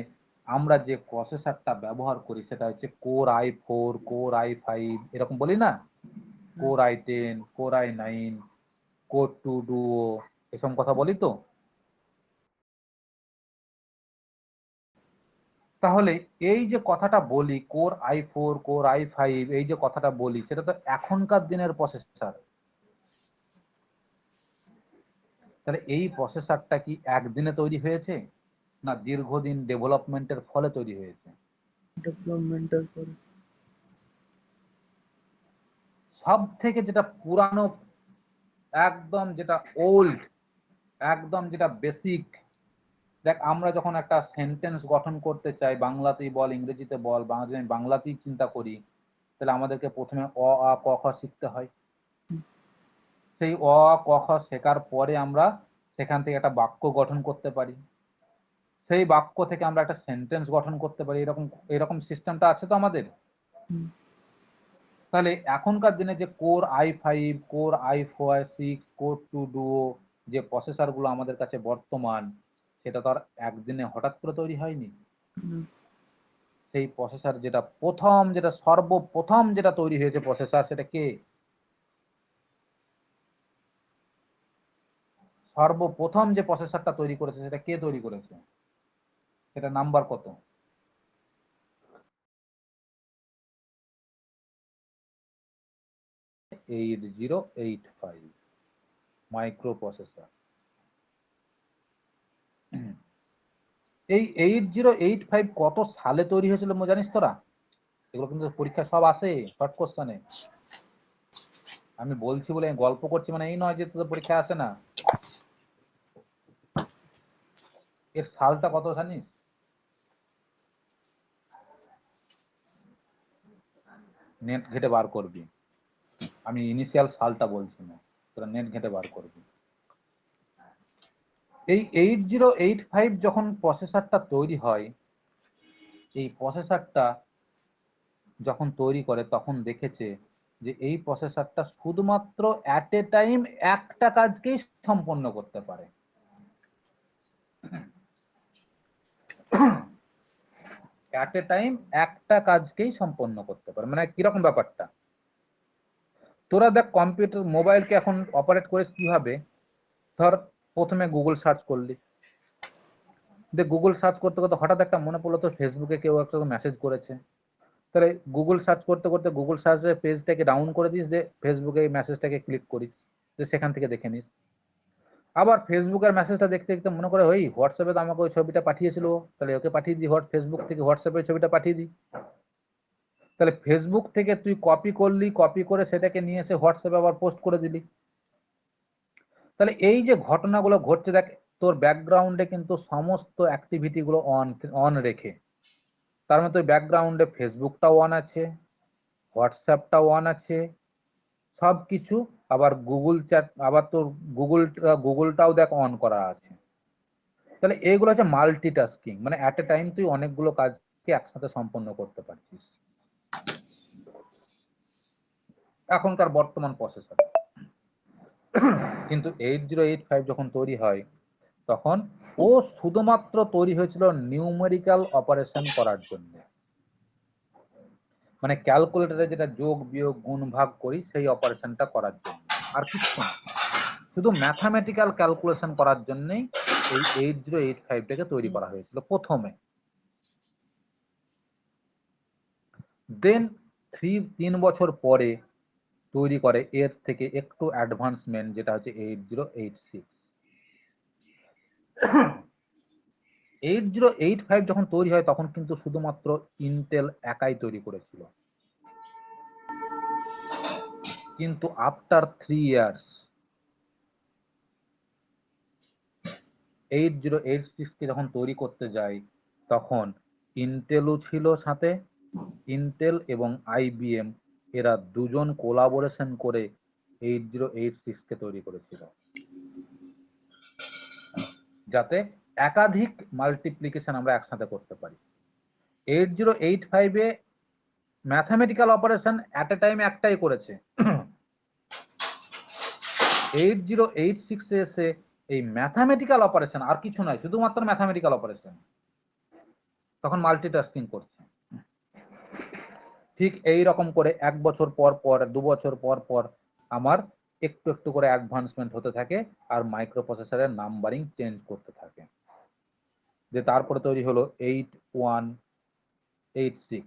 আমরা যে প্রসেসরটা ব্যবহার করি সেটা হচ্ছে কোর i4, কোর i5, এরকম বলি না, core i10, core i9, core 2 duo, এসব কথা বলি তো। তাহলে এই যে কথাটা বলি কোর i4, কোর i5, এই যে কথাটা বলি সেটা তো এখনকার দিনের প্রসেসর। তাহলে এই প্রসেসরটা কি একদিনে তৈরি হয়েছে, না দীর্ঘদিন ডেভেলপমেন্টের ফলে তৈরি হয়েছে? ডেভেলপমেন্টের পরে। সব থেকে যেটা পুরানো, একদম যেটা ওল্ড, একদম যেটা বেসিক, দেখ আমরা যখন একটা সেন্টেন্স গঠন করতে চাই, বাংলাতেই বল ইংরেজিতে বল, বাংলাতেই চিন্তা করি, তাহলে আমাদেরকে প্রথমে অ আ ক খ শিখতে হয়। সেই অ আ ক খ শেখার পরে আমরা সেখান থেকে একটা বাক্য গঠন করতে পারি, সেই বাক্য থেকে আমরা একটা সেন্টেন্স গঠন করতে পারি। এরকম এরকম সিস্টেমটা আছে তো আমাদের। তাহলে এখনকার দিনে যে core i5, core i6, core 2 duo যে প্রসেসরগুলো আমাদের কাছে বর্তমান, সেটা তো আর একদিনে হঠাৎ করে তৈরি হয়নি। সেই প্রসেসর যেটা প্রথম, যেটা সর্বপ্রথম যেটা তৈরি হয়েছে প্রসেসর, সেটা কে? সর্বপ্রথম যে প্রসেসরটা তৈরি করেছে সেটা কে তৈরি করেছে? সেটা নাম্বার কত? 8085 মাইক্রো প্রসেসর। এই 8085 কত সালে তৈরি হয়েছিল জানিস তোরা? এগুলো কিন্তু পরীক্ষা সব আসে শর্ট কোশ্চেনে। আমি বলছি বলে গল্প করছি মানে এই নয় যে তোদের পরীক্ষা আসে না। এর সালটা কত জানিস? নেট ঘেটে বার করবি, আমি ইনিশিয়াল সালটা বলছি না, তোরা নেট ঘেটে বার করবি। এই 8085 যখন প্রসেসরটা তৈরি হয়, এই প্রসেসরটা যখন তৈরি করে তখন দেখেছে যে এই প্রসেসরটা শুধুমাত্র অ্যাট এ টাইম একটা কাজকেই সম্পন্ন করতে পারে। অ্যাট এ টাইম একটা কাজকেই সম্পন্ন করতে পারে, মানে কিরকম ব্যাপারটা? তোরা দেখ কম্পিউটার মোবাইলকে এখন অপারেট করিস কিভাবে? ধর প্রথমে গুগল সার্চ করলি, গুগল সার্চ করতে করতে হঠাৎ একটা মনে পড়লো তো ফেসবুকে কেউ একটা মেসেজ করেছে, তাহলে গুগল সার্চ করতে করতে গুগল সার্চের পেজটাকে ডাউন করে দিস, যে ফেসবুকে এই মেসেজটাকে ক্লিক করিস, যে সেখান থেকে দেখে নিস। আবার ফেসবুকের মেসেজটা দেখতে দেখতে মনে করে ওই হোয়াটসঅ্যাপে তো আমাকে ওই ছবিটা পাঠিয়েছিল, তাহলে ওকে পাঠিয়ে দিই, ফেসবুক থেকে হোয়াটসঅ্যাপে ছবিটা পাঠিয়ে দিই। তাহলে ফেসবুক থেকে তুই কপি করলি, কপি করে সেটাকে নিয়ে এসে হোয়াটসঅ্যাপে আবার পোস্ট করে দিলি। তাহলে এই যে ঘটনাগুলো ঘটছে, দেখ তোর ব্যাকগ্রাউন্ডে কিন্তু সমস্ত অ্যাক্টিভিটি গুলো অন রেখে, তার মধ্যে ব্যাকগ্রাউন্ডে ফেসবুকটাও অন আছে, হোয়াটসঅ্যাপটাও অন আছে, সবকিছু, আবার গুগল চ্যাট, আবার তোর গুগলটাও দেখ অন করা আছে। তাহলে এইগুলো হচ্ছে মাল্টিটাস্কিং, মানে অ্যাট এ টাইম তুই অনেকগুলো কাজকে একসাথে সম্পন্ন করতে পারছিস এখনকার বর্তমান প্রসেসর। কিন্তু 8085 যখন তৈরি হয় তখন ও শুধুমাত্র তৈরি হয়েছিল নিউমেরিক্যাল অপারেশন করার জন্য, মানে ক্যালকুলেটরে যেটা যোগ বিয়োগ গুণ ভাগ করি সেই অপারেশনটা করার জন্য, আর কিছু না। শুধু ম্যাথামেটিক্যাল ক্যালকুলেশন করার জন্যই এই 8085টাকে তৈরি করা হয়েছিল প্রথমে। দেন 3 বছর পরে তৈরি করে এর থেকে একটু অ্যাডভান্সমেন্ট, যেটা হচ্ছে 8086। 8085 যখন তৈরি হয় তখন কিন্তু শুধুমাত্র ইন্টেল একাই তৈরি করেছিল, কিন্তু আফটার 3 ইয়ার্স 8086 কে যখন তৈরি করতে যাই তখন ইন্টেলও ছিল সাথে, ইন্টেল এবং আইবিএম এরা দুজন কোলাবোরেশন করে 8086 কে তৈরি করেছিল, যাতে একাধিক মাল্টিপ্লিকেশন আমরা একসাথে করতে পারি। 8085 এ mathematical operation at a time একটাই করেছে। 8086 এ এসে এই ম্যাথামেটিক্যাল অপারেশন আর কিছু নয়, শুধুমাত্র ম্যাথামেটিক্যাল অপারেশন, তখন মাল্টিটাস্কিং করছে। ঠিক এই রকম করে 1 বছর পর পর 2 বছর পর পর আমার একটু একটু করে অ্যাডভান্সমেন্ট হতে থাকে আর মাইক্রো প্রসেসরের নাম্বারিং চেঞ্জ করতে থাকে। যে তারপরে তৈরি হলো 8186,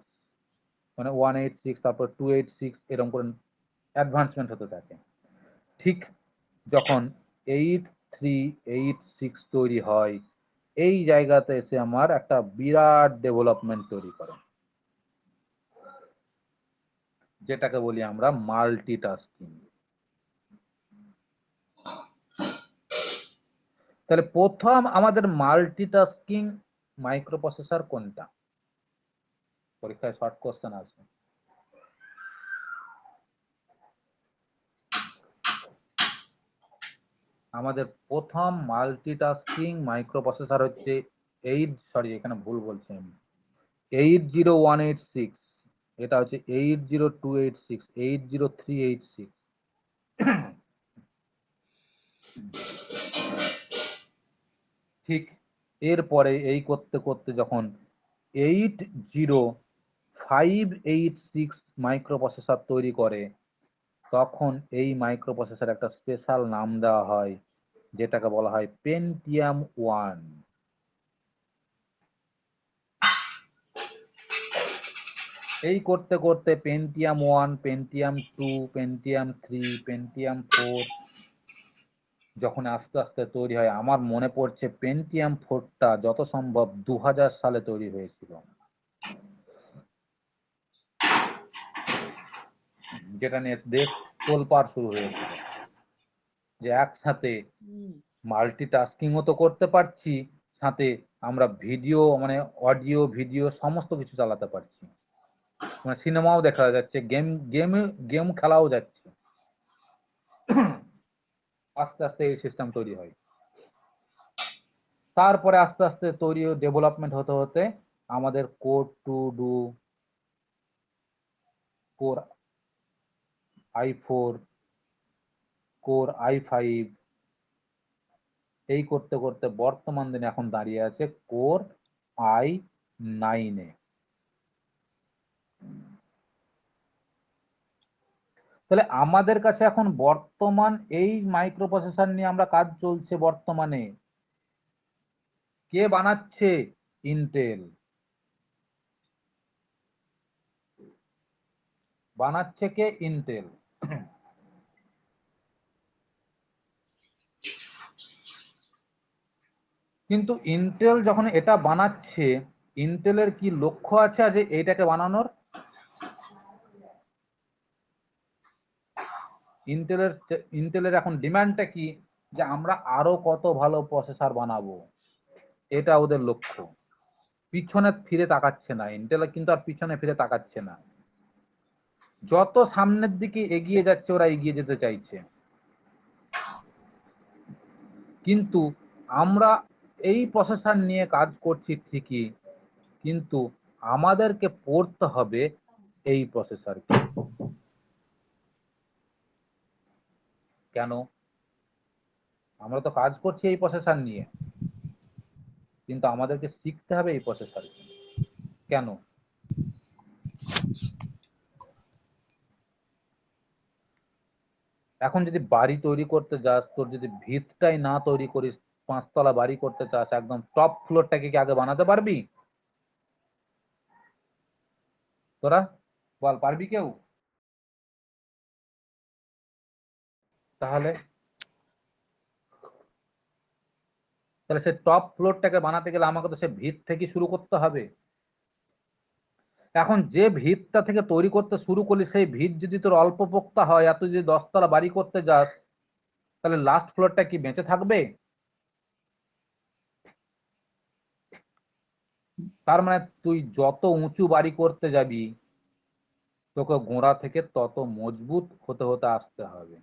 মানে 186, তারপর 286, এরকম করে অ্যাডভান্সমেন্ট হতে থাকে। ঠিক যখন 8386 তৈরি হয়, এই জায়গাতে এসে আমার একটা বিরাট ডেভেলপমেন্ট তৈরি করে, যেটাকে বলি আমরা মাল্টিটাস্কিং। তাহলে প্রথম আমাদের মাল্টিটাস্কিং মাইক্রোপ্রসেসর কোনটা? পরীক্ষায় শর্ট কোশ্চেন আসবে। আমাদের প্রথম মাল্টিটাস্কিং মাইক্রোপ্রসেসর হচ্ছে এখানে ভুল বলছি আমি, 80186, এটা হচ্ছে 80286, 80386। ঠিক এরপরে এই করতে করতে যখন 80586 মাইক্রোপ্রসেসর তৈরি করে, তখন এই মাইক্রোপ্রসেসর একটা স্পেশাল নাম দেওয়া হয়, যেটাকে বলা হয় পেন্টিয়াম 1। এই করতে করতে পেন্টিয়াম 1, পেন্টিয়াম 2, পেন্টিয়াম 3, পেন্টিয়াম 4 যখন আস্তে আস্তে তৈরি হয়, আমার মনে পড়ছে পেন্টিয়াম 4টা যত সম্ভব 2000 সালে তৈরি হয়েছিল, যেটা নিয়ে দেশ তোলপাড় শুরু হয়েছিল যে একসাথে মাল্টিটাস্কিংও তো করতে পারছি, সাথে আমরা ভিডিও মানে অডিও ভিডিও সমস্ত কিছু চালাতে পারছি, মানে সিনেমাও দেখা যাচ্ছে, গেম খেলাও যাচ্ছে। আস্তে আস্তে এই সিস্টেম তৈরি হয়। তারপরে আস্তে আস্তে তৈরি ডেভেলপমেন্ট হতে হতে আমাদের core to do, core i4, core i5, এই করতে করতে বর্তমান দিনে এখন দাঁড়িয়ে আছে কোর i9 এ। তাহলে আমাদের কাছে এখন বর্তমান এই মাইক্রোপ্রসেসর নিয়ে আমরা কাজ চলছে বর্তমানে। কে বানাচ্ছে? ইন্টেল বানাচ্ছে। কে? ইন্টেল। কিন্তু ইন্টেল যখন এটা বানাচ্ছে, ইন্টেলের কি লক্ষ্য আছে যে এইটাকে বানানোর? ইন্টেলের এখন ডিমান্ডটা কি, যে আমরা আরো কত ভালো প্রসেসর বানাবো, এটা ওদের লক্ষ্য। পিছনে ফিরে তাকাচ্ছে না ইন্টেল, কিন্তু আর পিছনে ফিরে তাকাচ্ছে না, যত সামনের দিকে এগিয়ে যাচ্ছে ওরা এগিয়ে যেতে চাইছে। কিন্তু আমরা এই প্রসেসর নিয়ে কাজ করছি ঠিকই, কিন্তু আমাদেরকে পড়তে হবে এই প্রসেসরকে। কেন? আমরা তো কাজ করছি এই প্রসেসর নিয়ে, কিন্তু আমাদেরকে শিখতে হবে এই প্রসেসরকে। কেন? এখন যদি বাড়ি তৈরি করতে যাস, তোর যদি ভিতটাই না তৈরি করিস, 5 তলা বাড়ি করতে চাস, একদম টপ ফ্লোরটাকে কি আগে বানাতে পারবি তোরা? বল, পারবি কেউ? তাহলে তাহলে সে টপ ফ্লোরটাকে বানাতে গেলে আমাকে তো সে ভিত থেকে শুরু করতে হবে। এখন যে ভিতটা থেকে তৈরি করতে শুরু করলি, সেই ভিত যদি তোর অল্প পোক্তা হয়, আর তুই যদি 10 তলা বাড়ি করতে যাস, তাহলে লাস্ট ফ্লোরটা কি বেঁচে থাকবে? তার মানে তুই যত উঁচু বাড়ি করতে যাবি, তোকে গোড়া থেকে তত মজবুত হতে হতে আসতে হবে,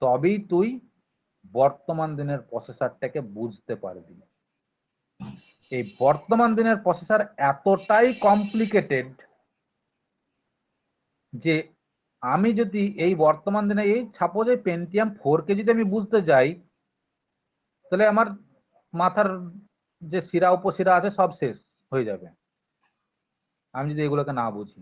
তবেই তুই বর্তমান দিনের প্রসেসরটাকে বুঝতে পারবি। এই বর্তমান দিনের প্রসেসর এতটাই কমপ্লিকেটেড যে আমি যদি এই বর্তমান দিনে এই সাপোজ এই পেন্টিয়াম 4K যদি আমি বুঝতে যাই, তাহলে আমার মাথার যে শিরা উপশিরা আছে সব শেষ হয়ে যাবে আমি যদি এগুলোকে না বুঝি।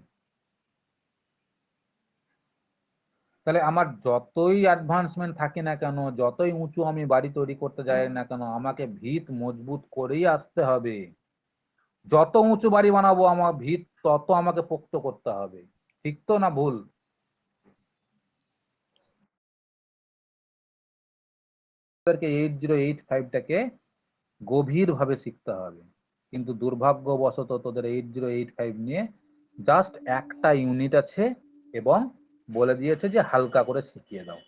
তাহলে আমার যতই অ্যাডভান্সমেন্ট থাকে না কেন, যতই উঁচু আমি বাড়ি তৈরি করতে যাই না কেন, আমাকে ভিত মজবুত করেই আসতে হবে। যত উঁচু বাড়ি বানাবো আমার ভিত তত আমাকে পোক্ত করতে হবে। ঠিক তো না ভুল? তাদেরকে 8085টাকে গভীর ভাবে শিখতে হবে, কিন্তু দুর্ভাগ্যবশত তোদের 8085 নিয়ে জাস্ট একটা ইউনিট আছে এবং বলে দিয়েছে যে হালকা করে শিখিয়ে দাও,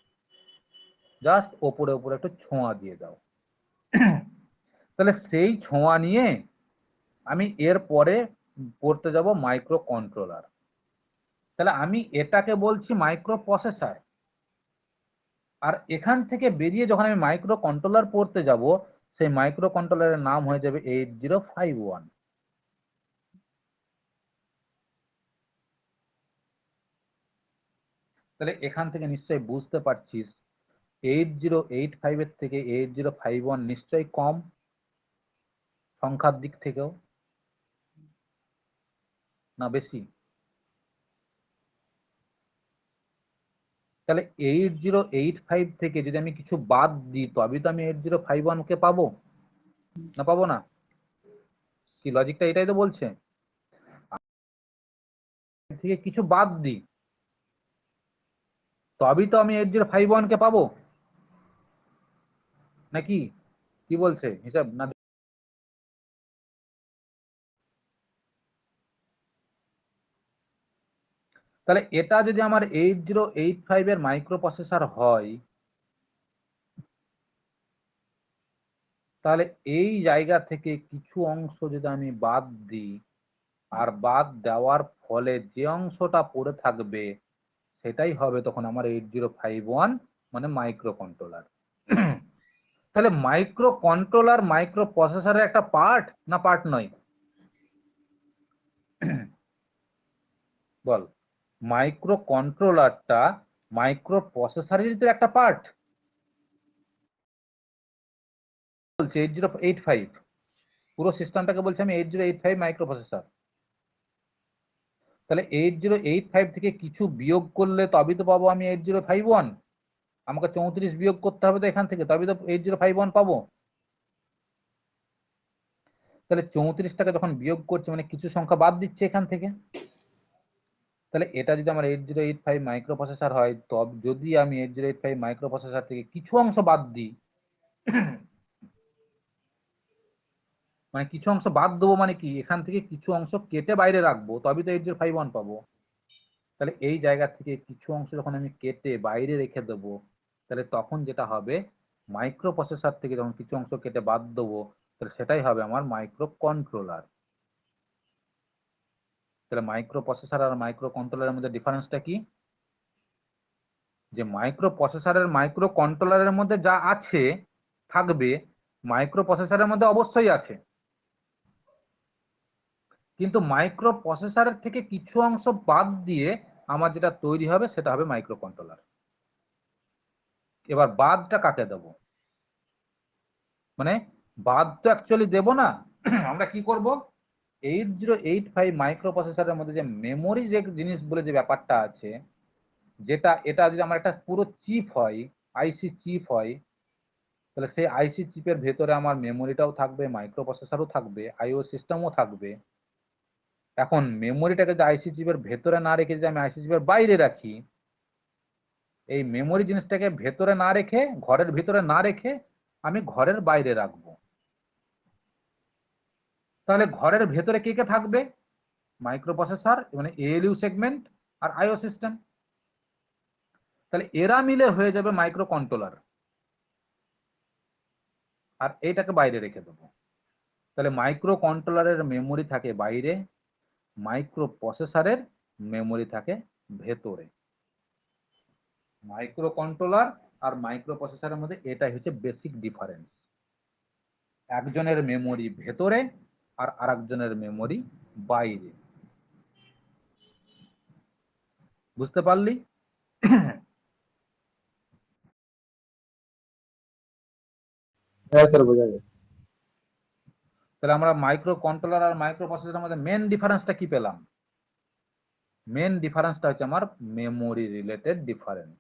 জাস্ট ওপরে ওপরে একটু ছোঁয়া দিয়ে দাও। তাহলে সেই ছোঁয়া নিয়ে আমি এর পরে পড়তে যাব মাইক্রো কন্ট্রোলার। তাহলে আমি এটাকে বলছি মাইক্রো প্রসেসর, আর এখান থেকে বেরিয়ে যখন আমি মাইক্রো কন্ট্রোলার পড়তে যাব, সেই মাইক্রো কন্ট্রোলারের নাম হয়ে যাবে 8051। তাহলে এখান থেকে নিশ্চয়ই বুঝতে পারছিস 8085 এর থেকে 8051 নিশ্চয়ই কম সংখ্যার দিক থেকেও, না বেশি? তাহলে 8085 থেকে যদি আমি কিছু বাদ দিই তবে তো আমি 8051কে পাবো, না পাবো না? কি লজিকটা এটাই তো বলছে, থেকে কিছু বাদ দিই তবেই তো আমি 8051কে পাবো, নাকি কি বলছে হিসাব? না তাহলে এটা যদি আমার 8085 এর মাইক্রো প্রসেসর হয়, তাহলে এই জায়গা থেকে কিছু অংশ যদি আমি বাদ দিই, আর বাদ দেওয়ার ফলে যে অংশটা পড়ে থাকবে সেটাই হবে তখন আমার 8051 মানে মাইক্রো কন্ট্রোলার। তাহলে মাইক্রো কন্ট্রোলার মাইক্রো প্রসেসরের একটা পার্ট, না পার্ট নয়? বল, মাইক্রো কন্ট্রোলারটা মাইক্রো প্রসেসরের তো একটা পার্ট। বলছে 8085 পুরো সিস্টেমটাকে বলছে আমি 8085 মাইক্রো প্রসেসর। তাহলে 8085 থেকে কিছু বিয়োগ করলে তবেই তো পাবো আমি 8051। আমাকে 34 বিয়োগ করতে হবে তো এখান থেকে, তবেই তো 8051 পাবো। তাহলে 34টাকে যখন বিয়োগ করছে মানে কিছু সংখ্যা বাদ দিচ্ছে এখান থেকে। তাহলে এটা যদি আমার 8085 মাইক্রো প্রসেসর হয়, তবে যদি আমি 8085 মাইক্রো প্রসেসর থেকে কিছু অংশ বাদ দিই, মানে কিছু অংশ বাদ দেবো মানে কি, এখান থেকে কিছু অংশ কেটে বাইরে রাখবো তবে তো 8051 পাবো। তাহলে এই জায়গা থেকে কিছু অংশ যখন আমি কেটে বাইরে রেখে দেবো, তাহলে তখন যেটা হবে মাইক্রো প্রসেসর থেকে যখন কিছু অংশ কেটে বাদ দেবো, তাহলে সেটাই হবে আমার মাইক্রো কন্ট্রোলার। তাহলে মাইক্রো প্রসেসর আর মাইক্রো কন্ট্রোলারের মধ্যে ডিফারেন্সটা কি? যে মাইক্রো প্রসেসরের মাইক্রো কন্ট্রোলারের মধ্যে যা আছে থাকবে মাইক্রো প্রসেসরের মধ্যে অবশ্যই আছে, কিন্তু মাইক্রো প্রসেসরের থেকে কিছু অংশ বাদ দিয়ে আমার যেটা তৈরি হবে সেটা হবে মাইক্রো কন্ট্রোলার। এবার বাদটা কাকে দেব? মানে বাদ তো অ্যাকচুয়ালি দেব না, আমরা কি করব 8085 মাইক্রো প্রসেসরের মধ্যে যে মেমোরি যে জিনিস বলে যে ব্যাপারটা আছে, যেটা এটা যদি আমার একটা পুরো চিপ হয়, আইসি চিপ হয়, তাহলে সেই আইসি চিপের ভেতরে আমার মেমোরিটাও থাকবে, মাইক্রো প্রসেসরও থাকবে, আইও সিস্টেমও থাকবে। এখন মেমোরিটাকে যদি আইসি চিপের ভেতরে না রেখে যদি আমি আইসি চিপের বাইরে রাখি, এই মেমোরি জিনিসটাকে ভেতরে না রেখে, ঘরের ভিতরে না রেখে আমি ঘরের বাইরে রাখবো, তাহলে ঘরের ভেতরে কে কে থাকবে? মাইক্রো প্রসেসর মানে এএলইউ সেগমেন্ট আর আইও সিস্টেম। তাহলে এরা মিলে হয়ে যাবে মাইক্রো কন্ট্রোলার, আর এইটাকে বাইরে রেখে দেবো। তাহলে মাইক্রো কন্ট্রোলারের মেমোরি থাকে বাইরে, মাইক্রো প্রসেসরের মেমোরি থাকে ভেতরে। মাইক্রো কন্ট্রোলার আর মাইক্রো প্রসেসরের মধ্যে এটাই হচ্ছে বেসিক ডিফারেন্স। একজনের মেমোরি ভেতরে আর আরেকজনের মেমোরি বাইরে। বুঝতে পারলি? হ্যাঁ স্যার, বোঝা যায়। তাহলে আমরা মাইক্রো কন্ট্রোলার আর মাইক্রো প্রসেসরের মধ্যে মেন ডিফারেন্সটা কি পেলাম? মেন ডিফারেন্সটা হচ্ছে আমার মেমোরি রিলেটেড ডিফারেন্স।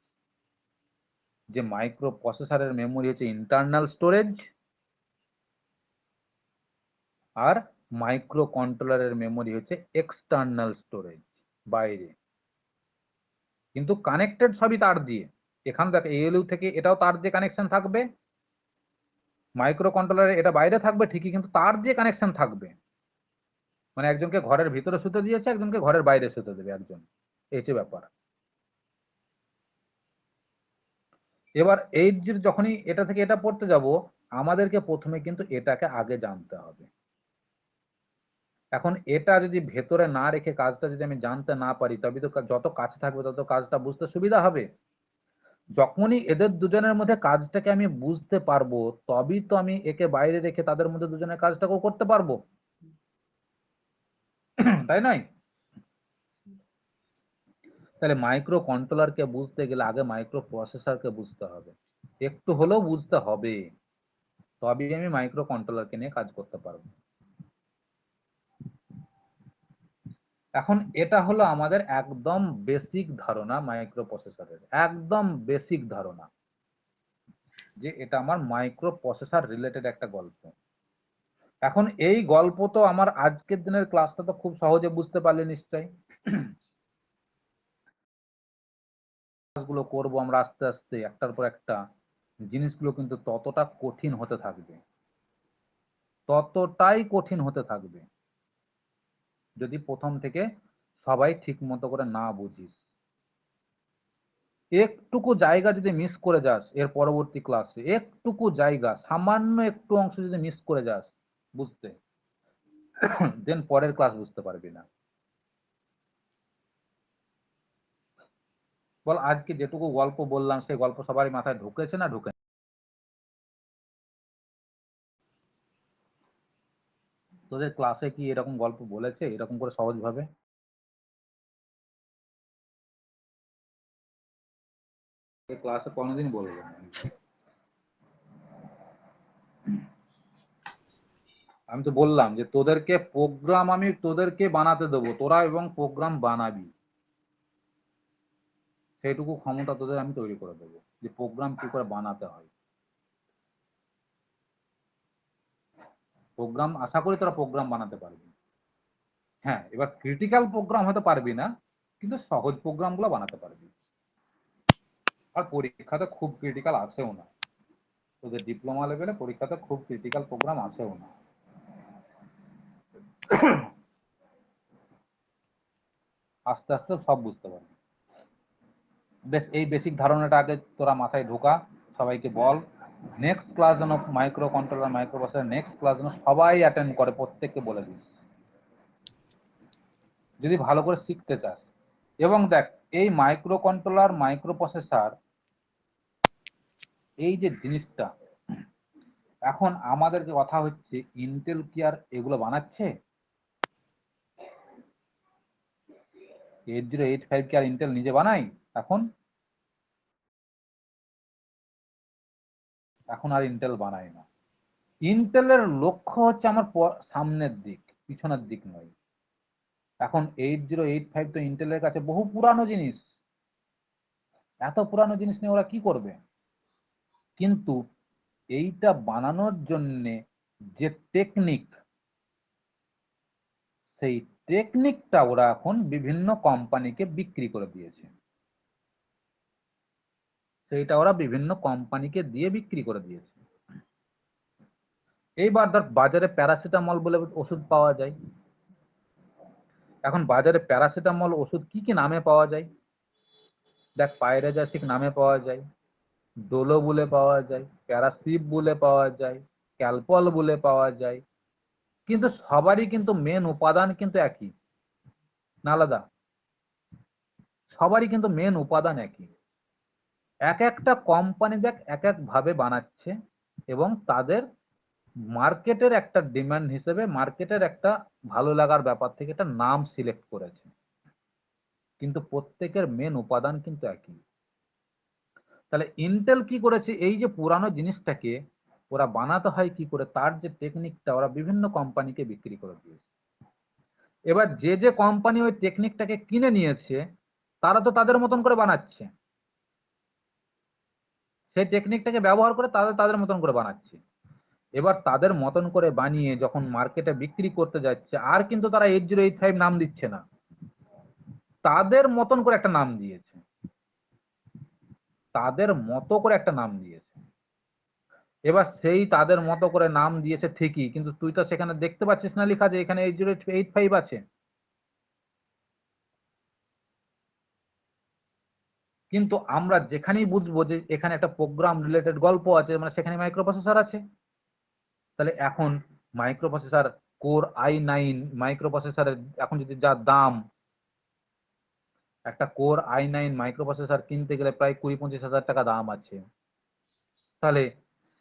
যে মাইক্রো প্রসেসরের মেমোরি হচ্ছে ইন্টারনাল স্টোরেজ আর মাইক্রো কন্ট্রোলারের মেমোরি হচ্ছে এক্সটার্নাল স্টোরেজ, বাইরে। কিন্তু কানেক্টেড সবই তার দিয়ে। এখানে দেখ এএলইউ থেকে এটাও তার দিয়ে কানেকশন থাকবে, মাইক্রো কন্ট্রোলারে এটা বাইরে থাকবে ঠিকই, কিন্তু তার দিয়ে কানেকশন থাকবে। মানে একজনকে ঘরের ভিতরে শুতে দিয়েছে, একজনকে ঘরের বাইরে শুতে দেবে একজন, এই হচ্ছে ব্যাপার। এবার 8G যখনই এটা থেকে এটা পড়তে যাব, আমাদেরকে প্রথমে কিন্তু এটাকে আগে জানতে হবে। এখন এটা যদি ভেতরে না রেখে কাজটা যদি আমি জানতে না পারি, তবে তো যত কাছে থাকবে তত কাজটা বুঝতে সুবিধা হবে। যখনই এদের দুজনের মধ্যে কাজটাকে আমি বুঝতে পারবো, তবেই তো আমি একে বাইরে রেখে তাদের মধ্যে দুজনের কাজটাকেও করতে পারবো, তাই নয়? তাহলে মাইক্রো কন্ট্রোলারকে বুঝতে গেলে আগে মাইক্রো প্রসেসরকে বুঝতে হবে, একটু হলেও বুঝতে হবে, তবেই আমি মাইক্রো কন্ট্রোলারকে নিয়ে কাজ করতে পারবো। এখন এটা হলো আমাদের একদম বেসিক ধারণা মাইক্রো প্রসেসরের, একদম বেসিক ধারণা যে এটা আমার মাইক্রো প্রসেসর রিলেটেড একটা গল্প। এখন এই গল্প তো আমার আজকের দিনের ক্লাসটা তো খুব সহজে বুঝতে পারলে নিশ্চয়ই। ক্লাসগুলো করবো আমরা আস্তে আস্তে একটার পর একটা, জিনিসগুলো কিন্তু ততটা কঠিন হতে থাকবে, ততটাই কঠিন হতে থাকবে যদি প্রথম থেকে সবাই ঠিক মতো করে না বুঝিস। একটুকু জায়গা যদি মিস করে যাস এর পরবর্তী ক্লাসে, একটুকু জায়গা, সামান্য একটু অংশ যদি মিস করে যাস বুঝতে, দেন পরের ক্লাস বুঝতে পারবি না। বল আজকে যেটুকু গল্প বললাম সেই গল্প সবারই মাথায় ঢুকেছে না ঢুকে? তোদের ক্লাসে কি এরকম গল্প বলেছে এরকম করে সহজ ভাবে? ক্লাসে কোনোদিন বলবো না। আমি তো বললাম যে তোদেরকে প্রোগ্রাম আমি তোদেরকে বানাতে দেবো, তোরা এবং প্রোগ্রাম বানাবি, সেইটুকু ক্ষমতা তোদের আমি তৈরি করে দেবো যে প্রোগ্রাম কি করে বানাতে হয়। প্রোগ্রাম আশা করি তোরা প্রোগ্রাম বানাতে পারবি। হ্যাঁ, এবার ক্রিটিক্যাল প্রোগ্রাম হয়তো পারবি না, কিন্তু সহজ প্রোগ্রাম গুলো বানাতে পারবি। আর পরীক্ষাতে খুব ক্রিটিক্যাল আসেও না, তোদের ডিপ্লোমা লেভেলে পরীক্ষাতে খুব ক্রিটিক্যাল প্রোগ্রাম আসেও না। আস্তে আস্তে সব বুঝতে পারবি। বেশ, এই বেসিক ধারণাটা আগে তোরা মাথায় ঢোকা, সবাইকে বল। নেক্সট ক্লাস যেন micro controller micro processor next class যেন সবাই অ্যাটেন্ড করে, প্রত্যেককে বলে দিস যদি ভালো করে শিখতে চাস। এবং দেখ, এই মাইক্রো কন্ট্রোলার মাইক্রো প্রসেসর এই যে জিনিসটা, এখন আমাদের যে কথা হচ্ছে ইন্টেল কি আর এগুলো বানাচ্ছে? 8085 কি আর ইন্টেল নিজে বানাই? এখন এখন আর ইন্টেল বানায় না। ইন্টেলের লক্ষ্য হচ্ছে আমার সামনের দিক, পিছনের দিক নয়। এখন 8085 তো ইন্টেলের কাছে বহু পুরানো জিনিস, এত পুরানো জিনিস নিয়ে ওরা কি করবে? কিন্তু এইটা বানানোর জন্য যে টেকনিক, সেই টেকনিকটা ওরা এখন বিভিন্ন কোম্পানিকে বিক্রি করে দিয়েছে, সেইটা ওরা বিভিন্ন কোম্পানিকে দিয়ে বিক্রি করে দিয়েছে। এইবার ধর বাজারে প্যারাসিটামল বলে ওষুধ পাওয়া যায়। এখন বাজারে প্যারাসিটামল ওষুধ কি কি নামে পাওয়া যায়? দেখ, পাইরাজাসিক নামে পাওয়া যায়, ডোলো বলে পাওয়া যায়, প্যারাসিপ বলে পাওয়া যায়, ক্যালপল বলে পাওয়া যায়, কিন্তু সবারই কিন্তু মেন উপাদান কিন্তু একই, না আলাদা? সবারই কিন্তু মেন উপাদান একই। এক একটা কোম্পানি দেখ এক এক ভাবে বানাচ্ছে এবং তাদের মার্কেটের একটা ডিমান্ড হিসেবে মার্কেটের একটা ভালো লাগার ব্যাপার থেকে একটা নাম সিলেক্ট করেছে, কিন্তু প্রত্যেকের মেন উপাদান কিন্তু একই। তাহলে ইন্টেল কি করেছে, এই যে পুরানো জিনিসটাকে ওরা বানাতে হয় কি করে, তার যে টেকনিকটা ওরা বিভিন্ন কোম্পানিকে বিক্রি করে দিয়েছে। এবার যে যে কোম্পানি ওই টেকনিকটাকে কিনে নিয়েছে তারা তো তাদের মতন করে বানাচ্ছে, সেই টেকনিকটাকে ব্যবহার করে তাদের তাদের মতন করে বানাচ্ছে। এবার তাদের মতন করে বানিয়ে যখন মার্কেটে বিক্রি করতে যাচ্ছে, আর কিন্তু তারা 8085 নাম দিচ্ছে না, তাদের মতন করে একটা নাম দিয়েছে, তাদের মতো করে একটা নাম দিয়েছে। এবার সেই তাদের মতো করে নাম দিয়েছে ঠিকই, কিন্তু তুই তো সেখানে দেখতে পাচ্ছিস না লেখা যে এখানে 8085 আছে। কিন্তু আমরা যেখানেই বুঝবো যে এখানে একটা প্রোগ্রাম রিলেটেড গল্প আছে, মানে সেখানে মাইক্রোপ্রসেসর আছে। তাহলে এখন মাইক্রোপ্রসেসর কোর i9 মাইক্রোপ্রসেসরের এখন যদি যা দাম, একটা কোর i9 মাইক্রোপ্রসেসর কিনতে গেলে প্রায় 20-25 হাজার টাকা দাম আছে। তাহলে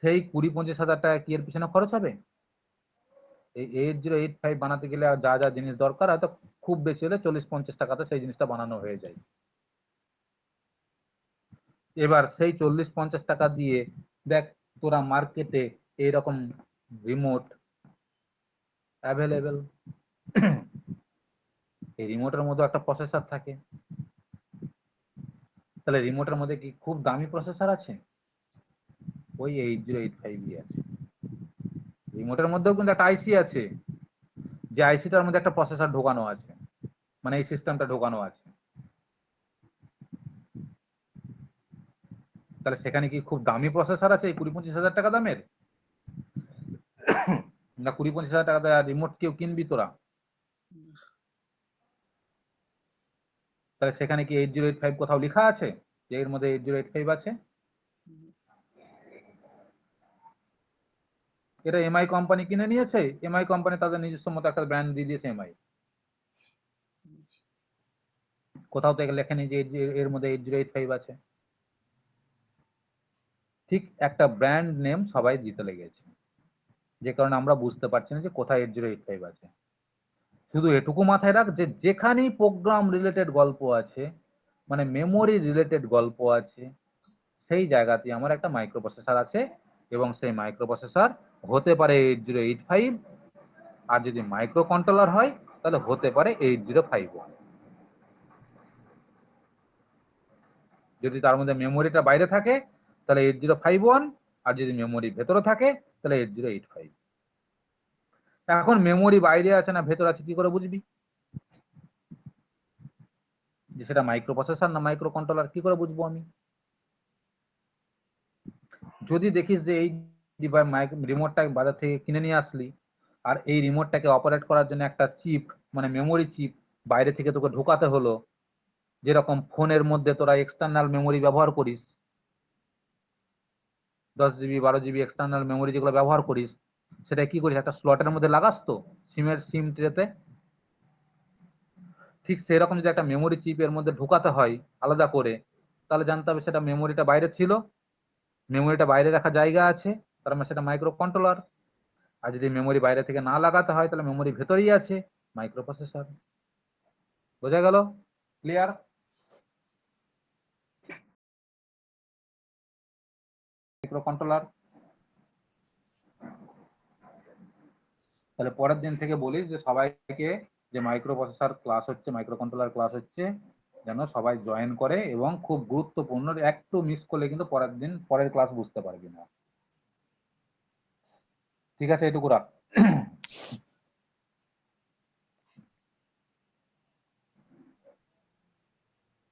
সেই 20-25 হাজার টাকা কি এর পিছনে খরচ হবে? এই 8085 বানাতে গেলে আর যা যা জিনিস দরকার হয়তো খুব বেশি হলে 40-50 টাকাতে সেই জিনিসটা বানানো হয়ে যায়। এবার সেই 40-50 টাকা দিয়ে দেখ তোরা মার্কেটে এইরকম রিমোট অ্যাভেলেবেল, এই রিমোটের মধ্যে একটা প্রসেসর থাকে। তাহলে রিমোটের মধ্যে কি খুব দামি প্রসেসর আছে? ওই 8085 আছে। রিমোটের মধ্যেও কিন্তু একটা আইসি আছে, যে আইসিটার মধ্যে একটা প্রসেসর ঢোকানো আছে, মানে এই সিস্টেমটা ঢোকানো আছে। তাহলে সেখানে কি খুব দামি প্রসেসর আছে এই 20-25 হাজার টাকা দামের? না 20-25 হাজার টাকা রিমোট কেউ কিনবি তোরা? তাহলে সেখানে কি 8085 কোথাও লেখা আছে যে এর মধ্যে 8085 আছে? এটা এমআই কোম্পানি কিনে নিয়েছে, এমআই কোম্পানি তাদের নিজস্ব মতো একটা ব্র্যান্ড দিয়ে দিয়েছে এমআই। কোথাও তো লেখেনি যে এর মধ্যে 8085 আছে। ঠিক একটা ব্র্যান্ড নেম সবাই দিতে লেগেছে, যে কারণে আমরা বুঝতে পারছি না যে কোথায় 8085 আছে। শুধু এটুকু মাথায় রাখ যে যেখানেই প্রোগ্রাম রিলেটেড গল্প আছে, মানে মেমোরি রিলেটেড গল্প আছে, সেই জায়গাতে আমার একটা মাইক্রোপ্রসেসর আছে, এবং সেই মাইক্রোপ্রসেসর হতে পারে 8085, আর যদি মাইক্রো কন্ট্রোলার হয় তাহলে হতে পারে 8051। যদি তার মধ্যে মেমোরিটা বাইরে থাকে তাহলে 8051, আর যদি মেমোরি ভেতরে থাকে তাহলে 8085। এখন মেমোরি বাইরে আছে না ভেতরে আছে কি করে বুঝবি যে সেটা মাইক্রোপ্রসেসর না মাইক্রো কন্ট্রোলার? কি করে বুঝবো আমি? যদি দেখিস যে এই রিমোটটা বাজার থেকে কিনে নিয়ে আসলি, আর এই রিমোটটাকে অপারেট করার জন্য একটা চিপ, মানে মেমোরি চিপ বাইরে থেকে তোকে ঢোকাতে হলো, যেরকম ফোনের মধ্যে তোরা এক্সটার্নাল মেমোরি ব্যবহার করিস, 10 GB 12 GB এক্সটার্নাল মেমোরি যেগুলো ব্যবহার করিস, সেটা কি করিস একটা স্লটের মধ্যে লাগাস তো সিম ট্রেতে। ঠিক সেরকম যদি একটা মেমোরি চিপ এর মধ্যে ঢোকাতে হয় আলাদা করে, তাহলে জানতে হবে সেটা মেমোরিটা বাইরে ছিল, মেমোরিটা বাইরে রাখা জায়গা আছে, তার মানে সেটা মাইক্রো কন্ট্রোলার। আর যদি মেমোরি বাইরে থেকে না লাগাতে হয় তাহলে মেমোরি ভেতরেই আছে, মাইক্রো প্রসেসর। বোঝা গেল? ক্লিয়ার? Micro controller. তাহলে পরের দিন থেকে বলিস যে সবাইকে যে মাইক্রো প্রসেসর ক্লাস হচ্ছে, মাইক্রো কন্ট্রোলার ক্লাস হচ্ছে, যেন সবাই জয়েন করে, এবং খুব গুরুত্বপূর্ণ, একটু মিস করলে কিন্তু পরের দিন পরের ক্লাস বুঝতে পারবি না। ঠিক আছে, এটুকু রাখ।